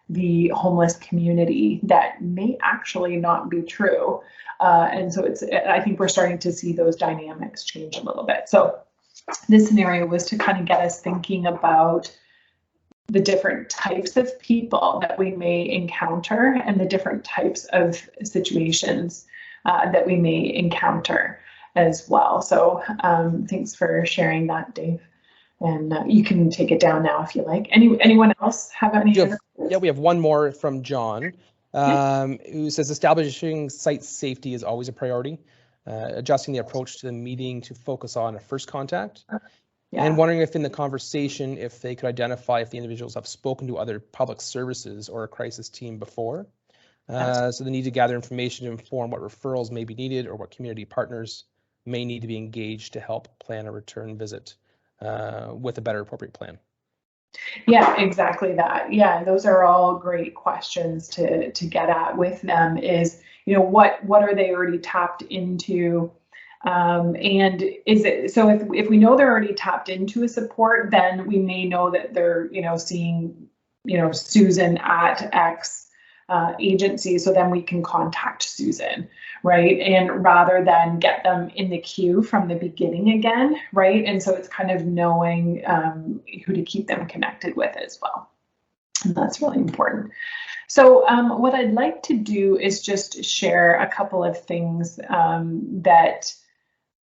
the homeless community that may actually not be true. And so I think we're starting to see those dynamics change a little bit. So this scenario was to kind of get us thinking about the different types of people that we may encounter and the different types of situations that we may encounter as well. So thanks for sharing that, Dave. And you can take it down now if you like. Anyone else have any? Yeah, we have one more from John, who says establishing site safety is always a priority. Adjusting the approach to the meeting to focus on a first contact. Yeah. And wondering if in the conversation, if they could identify if the individuals have spoken to other public services or a crisis team before. So they need to gather information to inform what referrals may be needed or what community partners may need to be engaged to help plan a return visit. with a better appropriate plan? Yeah, exactly that. Yeah, those are all great questions to get at with them is, you know, what are they already tapped into? And is it, so if we know they're already tapped into a support, then we may know that they're, you know, seeing, you know, Susan at X agency, so then we can contact Susan, right? And rather than get them in the queue from the beginning again, right? And so it's kind of knowing who to keep them connected with as well. And that's really important. So what I'd like to do is just share a couple of things that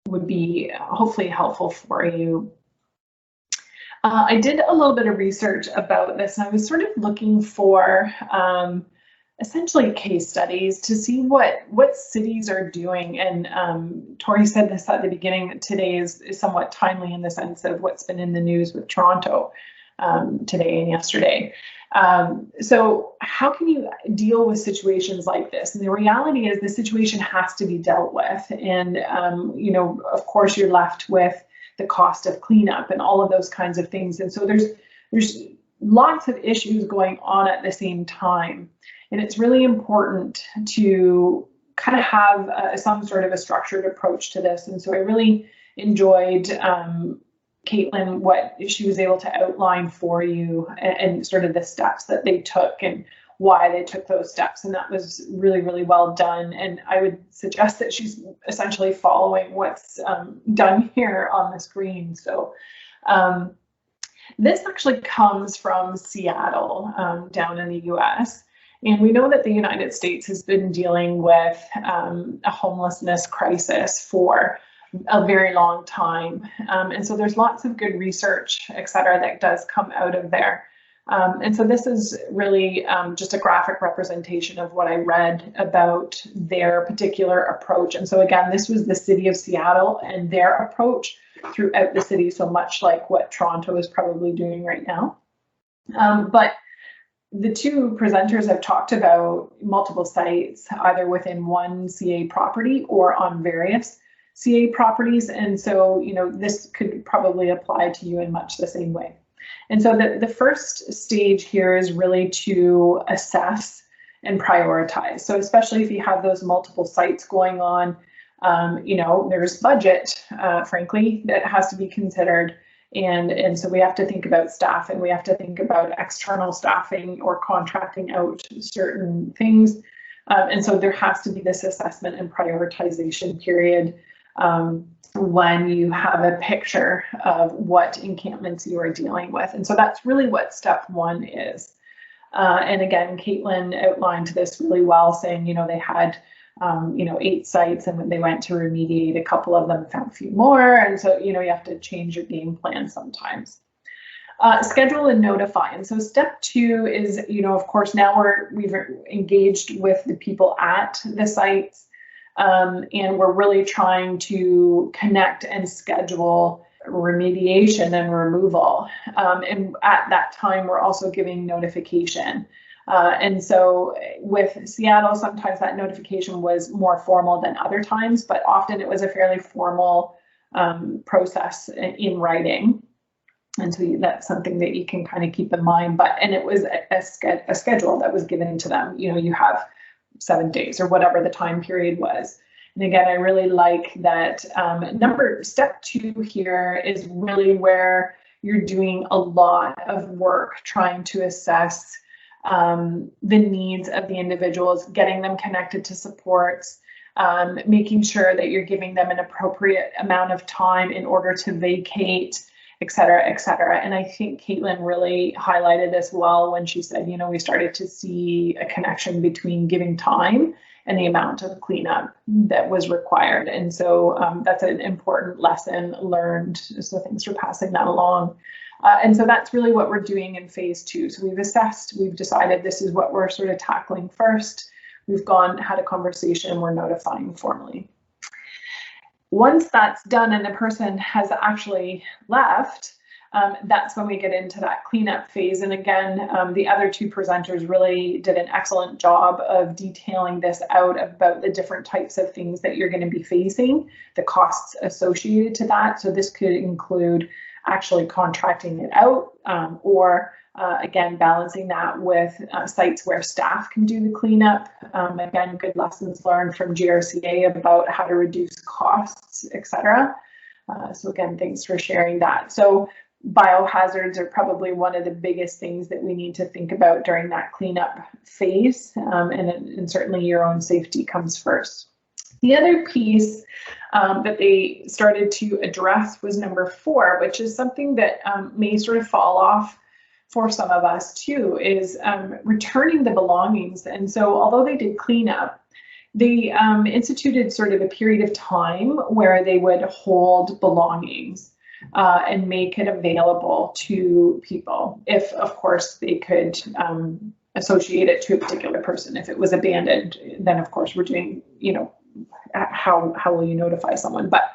would be hopefully helpful for you. I did a little bit of research about this, and I was sort of looking for essentially case studies to see what cities are doing. And Tori said this at the beginning, that today is somewhat timely in the sense of what's been in the news with Toronto today and yesterday. So how can you deal with situations like this? And the reality is the situation has to be dealt with. And, you know, of course, you're left with the cost of cleanup and all of those kinds of things. And so there's lots of issues going on at the same time. And it's really important to kind of have some sort of a structured approach to this. And so I really enjoyed Caitlin, what she was able to outline for you and sort of the steps that they took and why they took those steps. And that was really, really well done. And I would suggest that she's essentially following what's done here on the screen. So this actually comes from Seattle, down in the US. And we know that the United States has been dealing with a homelessness crisis for a very long time. And so there's lots of good research, et cetera, that does come out of there. And so this is really just a graphic representation of what I read about their particular approach. And so again, this was the city of Seattle and their approach throughout the city, so much like what Toronto is probably doing right now. But the two presenters have talked about multiple sites, either within one CA property or on various CA properties. And so, you know, this could probably apply to you in much the same way. And so the first stage here is really to assess and prioritize. So especially if you have those multiple sites going on, you know, there's budget, frankly, that has to be considered. And so we have to think about staffing. We have to think about external staffing or contracting out certain things. And so there has to be this assessment and prioritization period when you have a picture of what encampments you are dealing with. And so that's really what step one is. And again, Caitlin outlined this really well, saying, you know, they had you know, 8 sites, and when they went to remediate, a couple of them found a few more. And so, you know, you have to change your game plan sometimes. Schedule and notify. And so step 2 is, you know, of course, now we've engaged with the people at the sites, and we're really trying to connect and schedule remediation and removal. And at that time, we're also giving notification. And so with Seattle, sometimes that notification was more formal than other times, but often it was a fairly formal process in writing. And so that's something that you can kind of keep in mind. And it was a schedule that was given to them. You know, you have 7 days or whatever the time period was. And again, I really like that step 2 here is really where you're doing a lot of work trying to assess the needs of the individuals, getting them connected to supports, making sure that you're giving them an appropriate amount of time in order to vacate, et cetera, et cetera. And I think Caitlin really highlighted this well when she said, you know, we started to see a connection between giving time and the amount of cleanup that was required. And so that's an important lesson learned. So thanks for passing that along. And so that's really what we're doing in phase 2. So we've assessed, we've decided this is what we're sort of tackling first. We've had a conversation, we're notifying formally. Once that's done and the person has actually left, that's when we get into that cleanup phase. And again, the other 2 presenters really did an excellent job of detailing this out about the different types of things that you're going to be facing, the costs associated to that. So this could include actually contracting it out, or again, balancing that with sites where staff can do the cleanup. Again, good lessons learned from GRCA about how to reduce costs, etc. So again, thanks for sharing that. So biohazards are probably one of the biggest things that we need to think about during that cleanup phase, and certainly your own safety comes first. The other piece that they started to address was number 4, which is something that may sort of fall off for some of us too, is returning the belongings. And so although they did cleanup, they instituted sort of a period of time where they would hold belongings and make it available to people, if of course they could associate it to a particular person. If it was abandoned, then of course we're doing, you know, how will you notify someone? But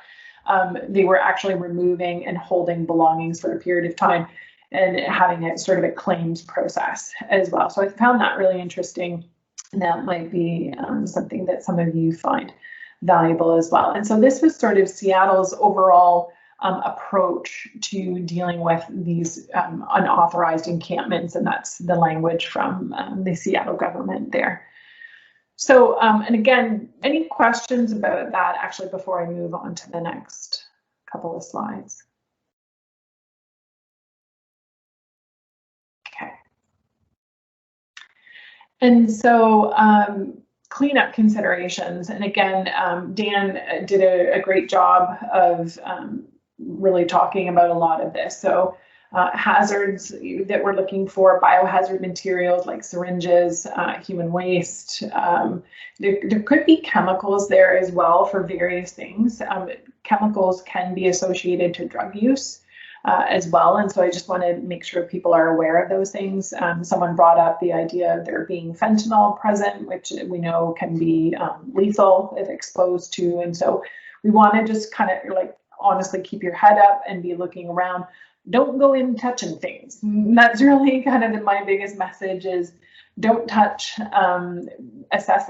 they were actually removing and holding belongings for a period of time and having it sort of a claims process as well. So I found that really interesting, and that might be something that some of you find valuable as well. And so this was sort of Seattle's overall approach to dealing with these unauthorized encampments, and that's the language from the Seattle government there. So, and again, any questions about that actually before I move on to the next couple of slides? Okay. And so cleanup considerations, and again, Dan did a great job of really talking about a lot of this. So hazards that we're looking for, biohazard materials like syringes, human waste. There could be chemicals there as well for various things. Chemicals can be associated to drug use as well. And so I just want to make sure people are aware of those things. Someone brought up the idea of there being fentanyl present, which we know can be lethal if exposed to. And so we want to just kind of like honestly keep your head up and be looking around. Don't go in touching things. That's really kind of my biggest message is don't touch, assess,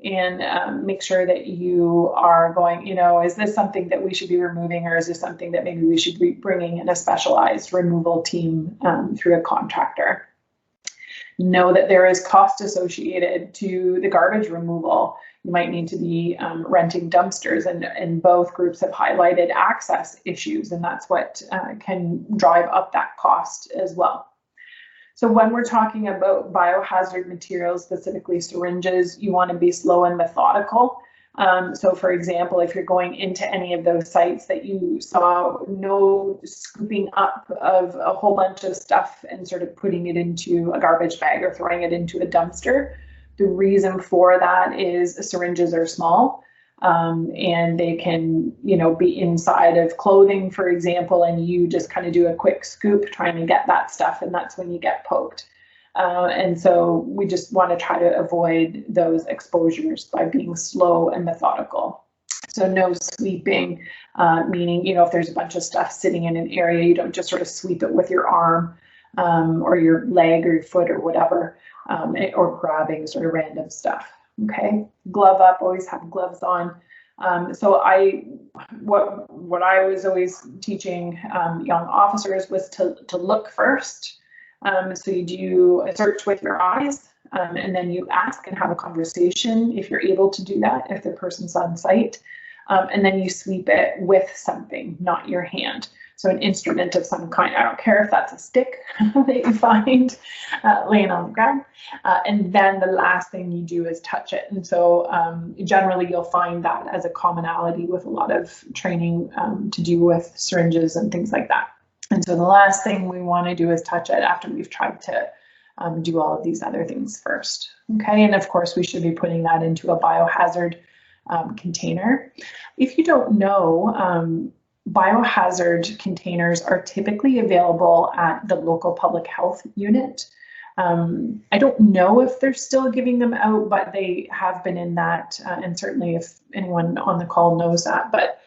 and make sure that you are going, you know, is this something that we should be removing, or is this something that maybe we should be bringing in a specialized removal team through a contractor? Know that there is cost associated to the garbage removal. You might need to be renting dumpsters, and both groups have highlighted access issues, and that's what can drive up that cost as well. So when we're talking about biohazard materials, specifically syringes, you want to be slow and methodical. So for example, if you're going into any of those sites that you saw, no scooping up of a whole bunch of stuff and sort of putting it into a garbage bag or throwing it into a dumpster. The reason for that is syringes are small, and they can, you know, be inside of clothing, for example, and you just kind of do a quick scoop trying to get that stuff, and that's when you get poked. And so we just want to try to avoid those exposures by being slow and methodical. So no sweeping, meaning, you know, if there's a bunch of stuff sitting in an area, you don't just sort of sweep it with your arm or your leg or your foot or whatever. Or grabbing sort of random stuff. Okay, glove up, always have gloves on. So what I was always teaching young officers was to look first. So you do a search with your eyes, and then you ask and have a conversation if you're able to do that, if the person's on site, and then you sweep it with something, not your hand. So an instrument of some kind. I don't care if that's a stick that you find laying on the ground. And then the last thing you do is touch it. And so generally you'll find that as a commonality with a lot of training to do with syringes and things like that. And so the last thing we want to do is touch it after we've tried to do all of these other things first. Okay, and of course we should be putting that into a biohazard container. If you don't know, biohazard containers are typically available at the local public health unit. I don't know if they're still giving them out, but they have been in that, and certainly if anyone on the call knows that, but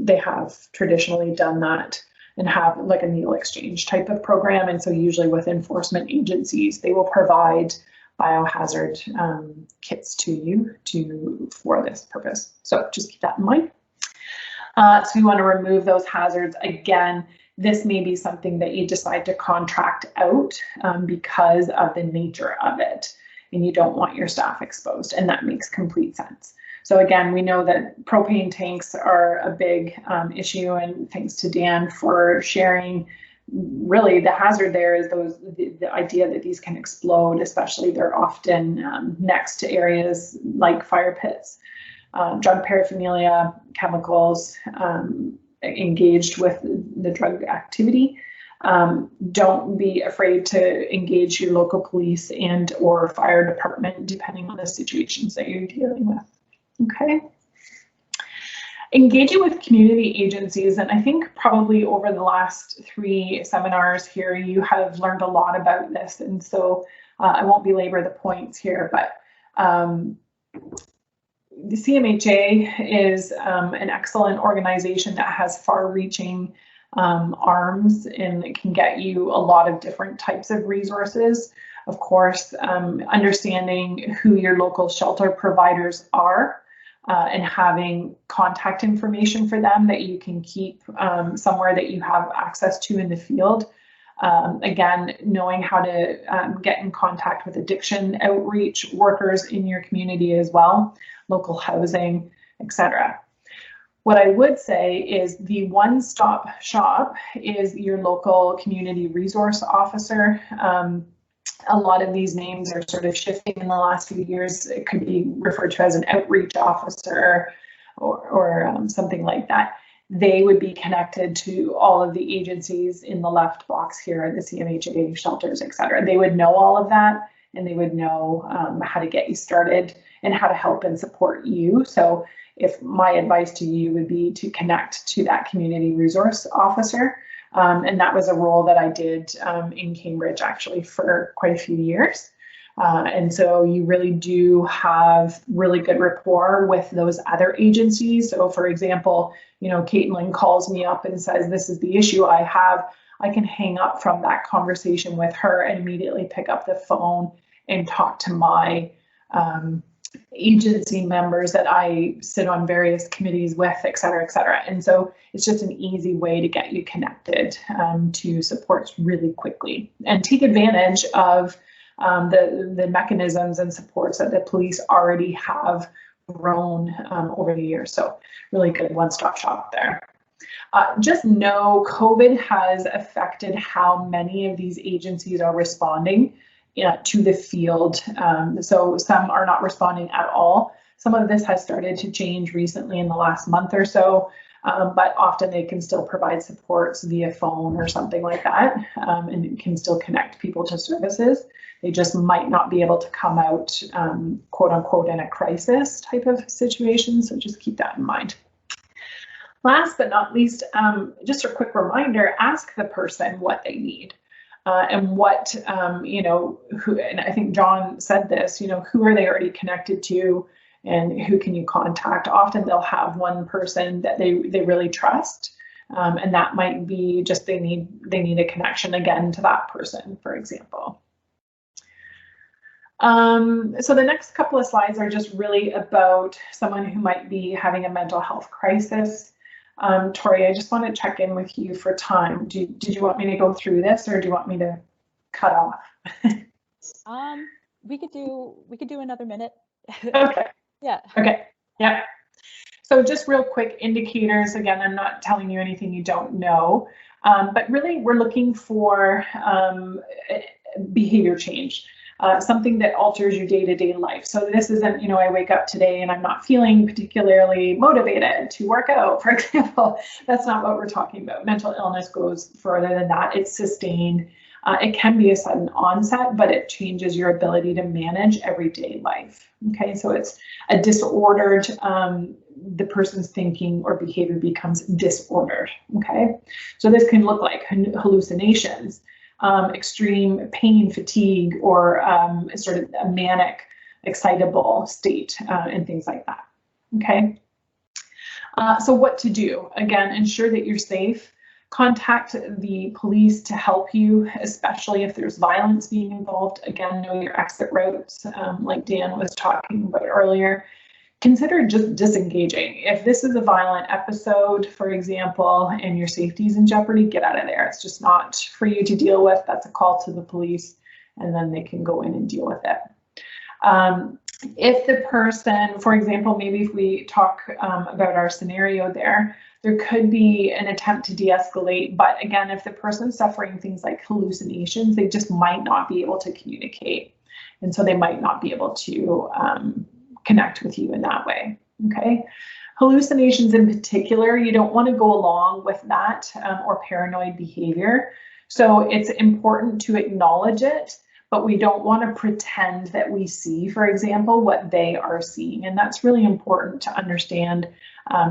they have traditionally done that and have like a needle exchange type of program. And so usually with enforcement agencies, they will provide biohazard kits to you for this purpose. So just keep that in mind. So you want to remove those hazards. Again, this may be something that you decide to contract out because of the nature of it, and you don't want your staff exposed, and that makes complete sense. So again, we know that propane tanks are a big issue, and thanks to Dan for sharing. Really, the hazard there is the idea that these can explode, especially they're often next to areas like fire pits. Drug paraphernalia, chemicals engaged with the drug activity. Don't be afraid to engage your local police and or fire department, depending on the situations that you're dealing with. Okay. Engaging with community agencies, and I think probably over the last 3 seminars here, you have learned a lot about this, and so I won't belabor the points here, but the CMHA is an excellent organization that has far-reaching arms, and it can get you a lot of different types of resources. Of course, understanding who your local shelter providers are and having contact information for them that you can keep somewhere that you have access to in the field. Again, knowing how to get in contact with addiction outreach workers in your community as well, local housing, etc. What I would say is the one-stop shop is your local community resource officer. A lot of these names are sort of shifting in the last few years. It could be referred to as an outreach officer or something like that. They would be connected to all of the agencies in the left box here, the CMHA, shelters, etc. They would know all of that, and they would know how to get you started and how to help and support you. So if my advice to you would be to connect to that community resource officer. And that was a role that I did in Cambridge actually for quite a few years. And so you really do have really good rapport with those other agencies. So for example, you know, Caitlin calls me up and says, this is the issue I have. I can hang up from that conversation with her and immediately pick up the phone and talk to my agency members that I sit on various committees with, et cetera, et cetera. And so it's just an easy way to get you connected to supports really quickly and take advantage of the mechanisms and supports that the police already have grown over the years. So really good one-stop shop there. Just know COVID has affected how many of these agencies are responding to the field. So some are not responding at all. Some of this has started to change recently in the last month or so, but often they can still provide supports via phone or something like that, and it can still connect people to services. They just might not be able to come out, quote unquote, in a crisis type of situation. So just keep that in mind. Last but not least, just a quick reminder, ask the person what they need. And what, you know, who, and I think John said this, you know, who are they already connected to and who can you contact? Often they'll have one person that they really trust, and that might be just they need a connection again to that person, for example. So the next couple of slides are just really about someone who might be having a mental health crisis. Tori, I just want to check in with you for time. Did you want me to go through this, or do you want me to cut off? We could do another minute. Okay. Yeah. Okay. Yeah. So just real quick indicators. Again, I'm not telling you anything you don't know, but really we're looking for behavior change. Something that alters your day-to-day life. So this isn't, you know, I wake up today and I'm not feeling particularly motivated to work out, for example. That's not what we're talking about. Mental illness goes further than that. It's sustained. It can be a sudden onset, but it changes your ability to manage everyday life. Okay, so it's a disordered, the person's thinking or behavior becomes disordered. Okay, so this can look like hallucinations, extreme pain, fatigue, or sort of a manic, excitable state, and things like that. Okay. So what to do? Again, ensure that you're safe. Contact the police to help you, especially if there's violence being involved. Again, know your exit routes, like Dan was talking about earlier. consider just disengaging. If this is a violent episode, for example, and your safety is in jeopardy, get out of there. It's just not for you to deal with. That's a call to the police, and then they can go in and deal with it. If the person, for example, maybe if we talk about our scenario there could be an attempt to de-escalate, but again, if the person's suffering things like hallucinations, they just might not be able to communicate. And so they might not be able to connect with you in that way, okay? Hallucinations in particular, you don't want to go along with that or paranoid behavior. So it's important to acknowledge it, but we don't want to pretend that we see, for example, what they are seeing. And that's really important to understand.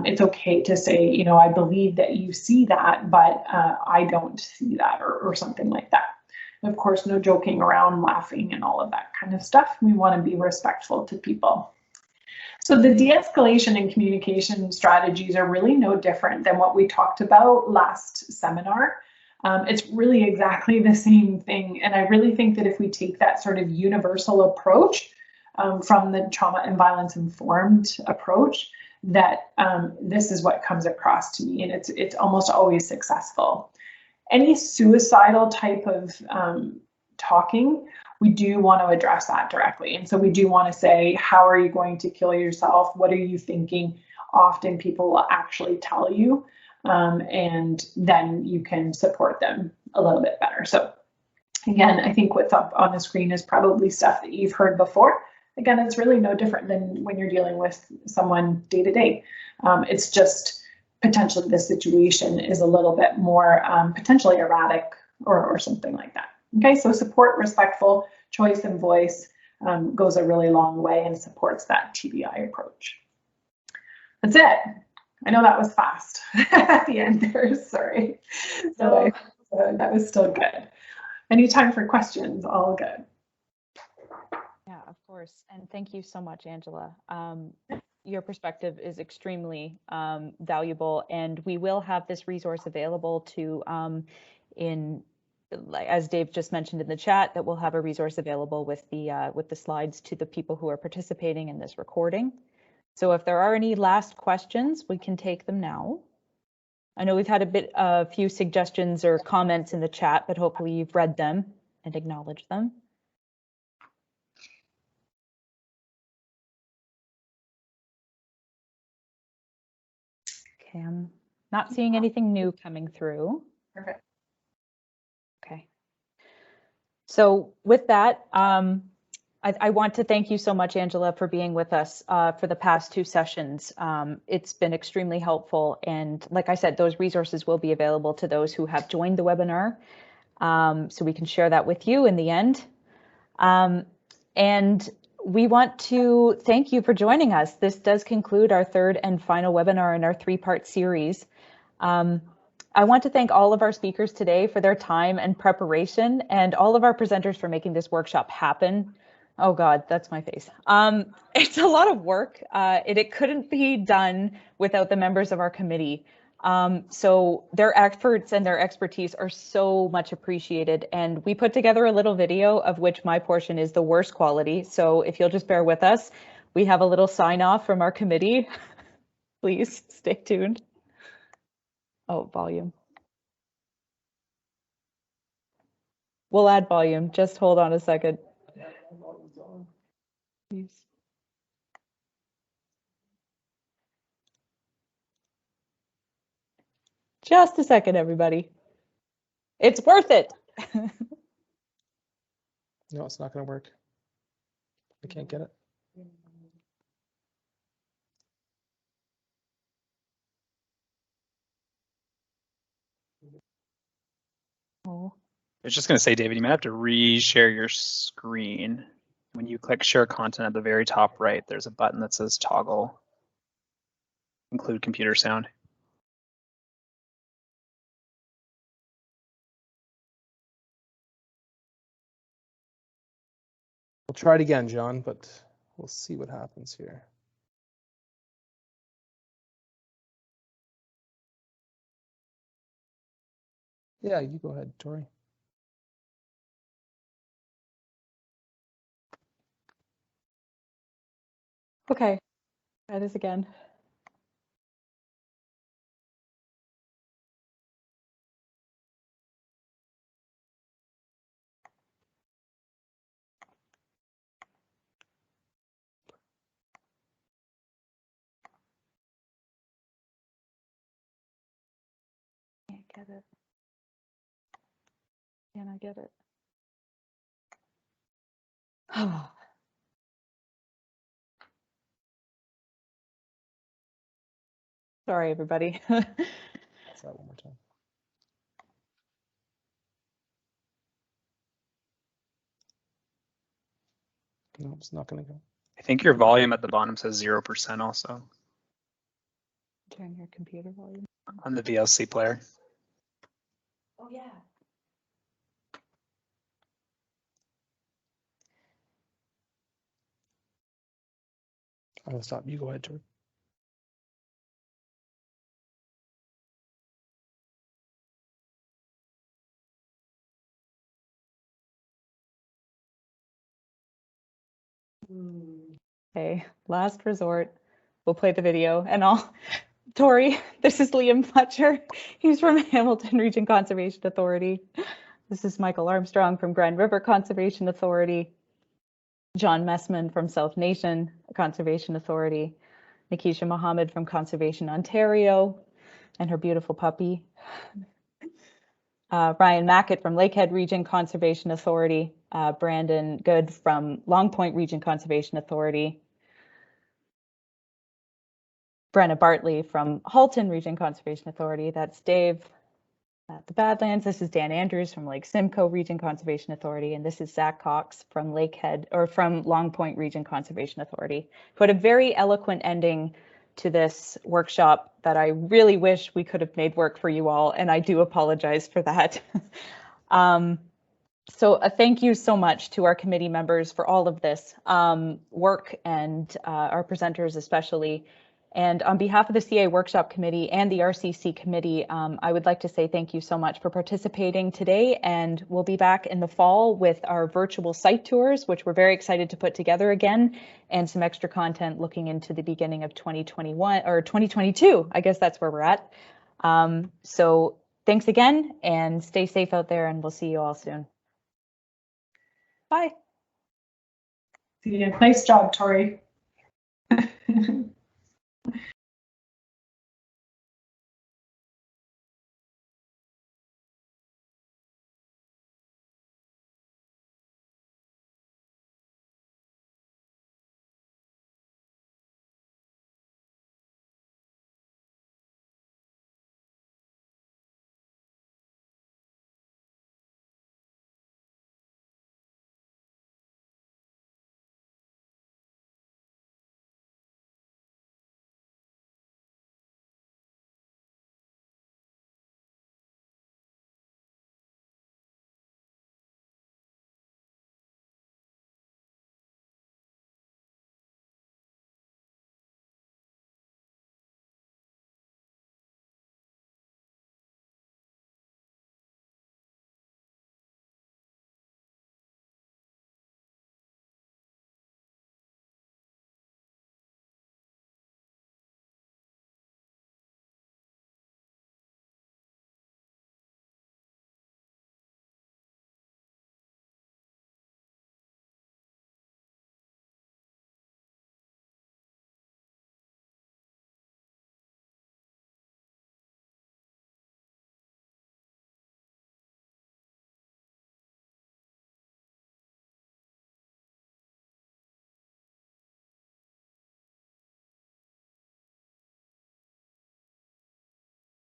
It's okay to say, you know, I believe that you see that, but I don't see that, or something like that. And of course, no joking around, laughing, and all of that kind of stuff. We want to be respectful to people. So the de-escalation and communication strategies are really no different than what we talked about last seminar. It's really exactly the same thing. And I really think that if we take that sort of universal approach from the trauma and violence informed approach, that this is what comes across to me, and it's almost always successful. Any suicidal type of talking, we do want to address that directly. And so we do want to say, how are you going to kill yourself? What are you thinking? Often people will actually tell you, and then you can support them a little bit better. So again, I think what's up on the screen is probably stuff that you've heard before. Again, it's really no different than when you're dealing with someone day to day. It's just potentially the situation is a little bit more potentially erratic or something like that. Okay, so support, respectful choice and voice goes a really long way and supports that TBI approach. That's it. I know that was fast at the end there, sorry. So that was still good. Any time for questions, all good. Yeah, of course. And thank you so much, Angela. Your perspective is extremely valuable, and we will have this resource available to as Dave just mentioned in the chat, that we'll have a resource available with the slides to the people who are participating in this recording. So if there are any last questions, we can take them now. I know we've had a few suggestions or comments in the chat, but hopefully you've read them and acknowledged them. Okay, I'm not seeing anything new coming through. Perfect. Okay. So with that, I want to thank you so much, Angela, for being with us for the past two sessions. It's been extremely helpful. And like I said, those resources will be available to those who have joined the webinar. So we can share that with you in the end. And we want to thank you for joining us. This does conclude our third and final webinar in our three-part series. I want to thank all of our speakers today for their time and preparation, and all of our presenters for making this workshop happen. Oh God, that's my face. It's a lot of work. It couldn't be done without the members of our committee. So their efforts and their expertise are so much appreciated. And we put together a little video of which my portion is the worst quality. So if you'll just bear with us, we have a little sign off from our committee. Please stay tuned. Oh, volume. We'll add volume. Just hold on a second. Please. Just a second, everybody. It's worth it. No, it's not going to work. I can't get it. Oh. I was just going to say, David, you might have to re-share your screen. When you click share content at the very top right, there's a button that says toggle, include computer sound. We'll try it again, John, but we'll see what happens here. Yeah, you go ahead, Tori. Okay. Try this again. Can't get it. Can I get it? Sorry, everybody. Let's try one more time. No, it's not going to go. I think your volume at the bottom says 0% also Turn your computer volume. on the VLC player. Oh, yeah. I'm going to stop. You go ahead, Tori. Okay, last resort. We'll play the video and I'll. Tori, this is Liam Fletcher. He's from Hamilton Region Conservation Authority. This is Michael Armstrong from Grand River Conservation Authority. John Messman from South Nation Conservation Authority. Nikisha Mohammed from Conservation Ontario and her beautiful puppy. Ryan Mackett from Lakehead Region Conservation Authority. Brandon Good from Long Point Region Conservation Authority. Brenna Bartley from Halton Region Conservation Authority. That's Dave at the Badlands. This is Dan Andrews from Lake Simcoe Region Conservation Authority. And this is Zach Cox from Lakehead or from Long Point Region Conservation Authority, who had a very eloquent ending to this workshop that I really wish we could have made work for you all. And I do apologize for that. So thank you so much to our committee members for all of this work and our presenters especially. And on behalf of the CA Workshop Committee and the RCC Committee, I would like to say thank you so much for participating today. And we'll be back in the fall with our virtual site tours, which we're very excited to put together again, and some extra content looking into the beginning of 2021 or 2022. I guess that's where we're at. So thanks again and stay safe out there, and we'll see you all soon. Bye. Yeah, nice job, Tori.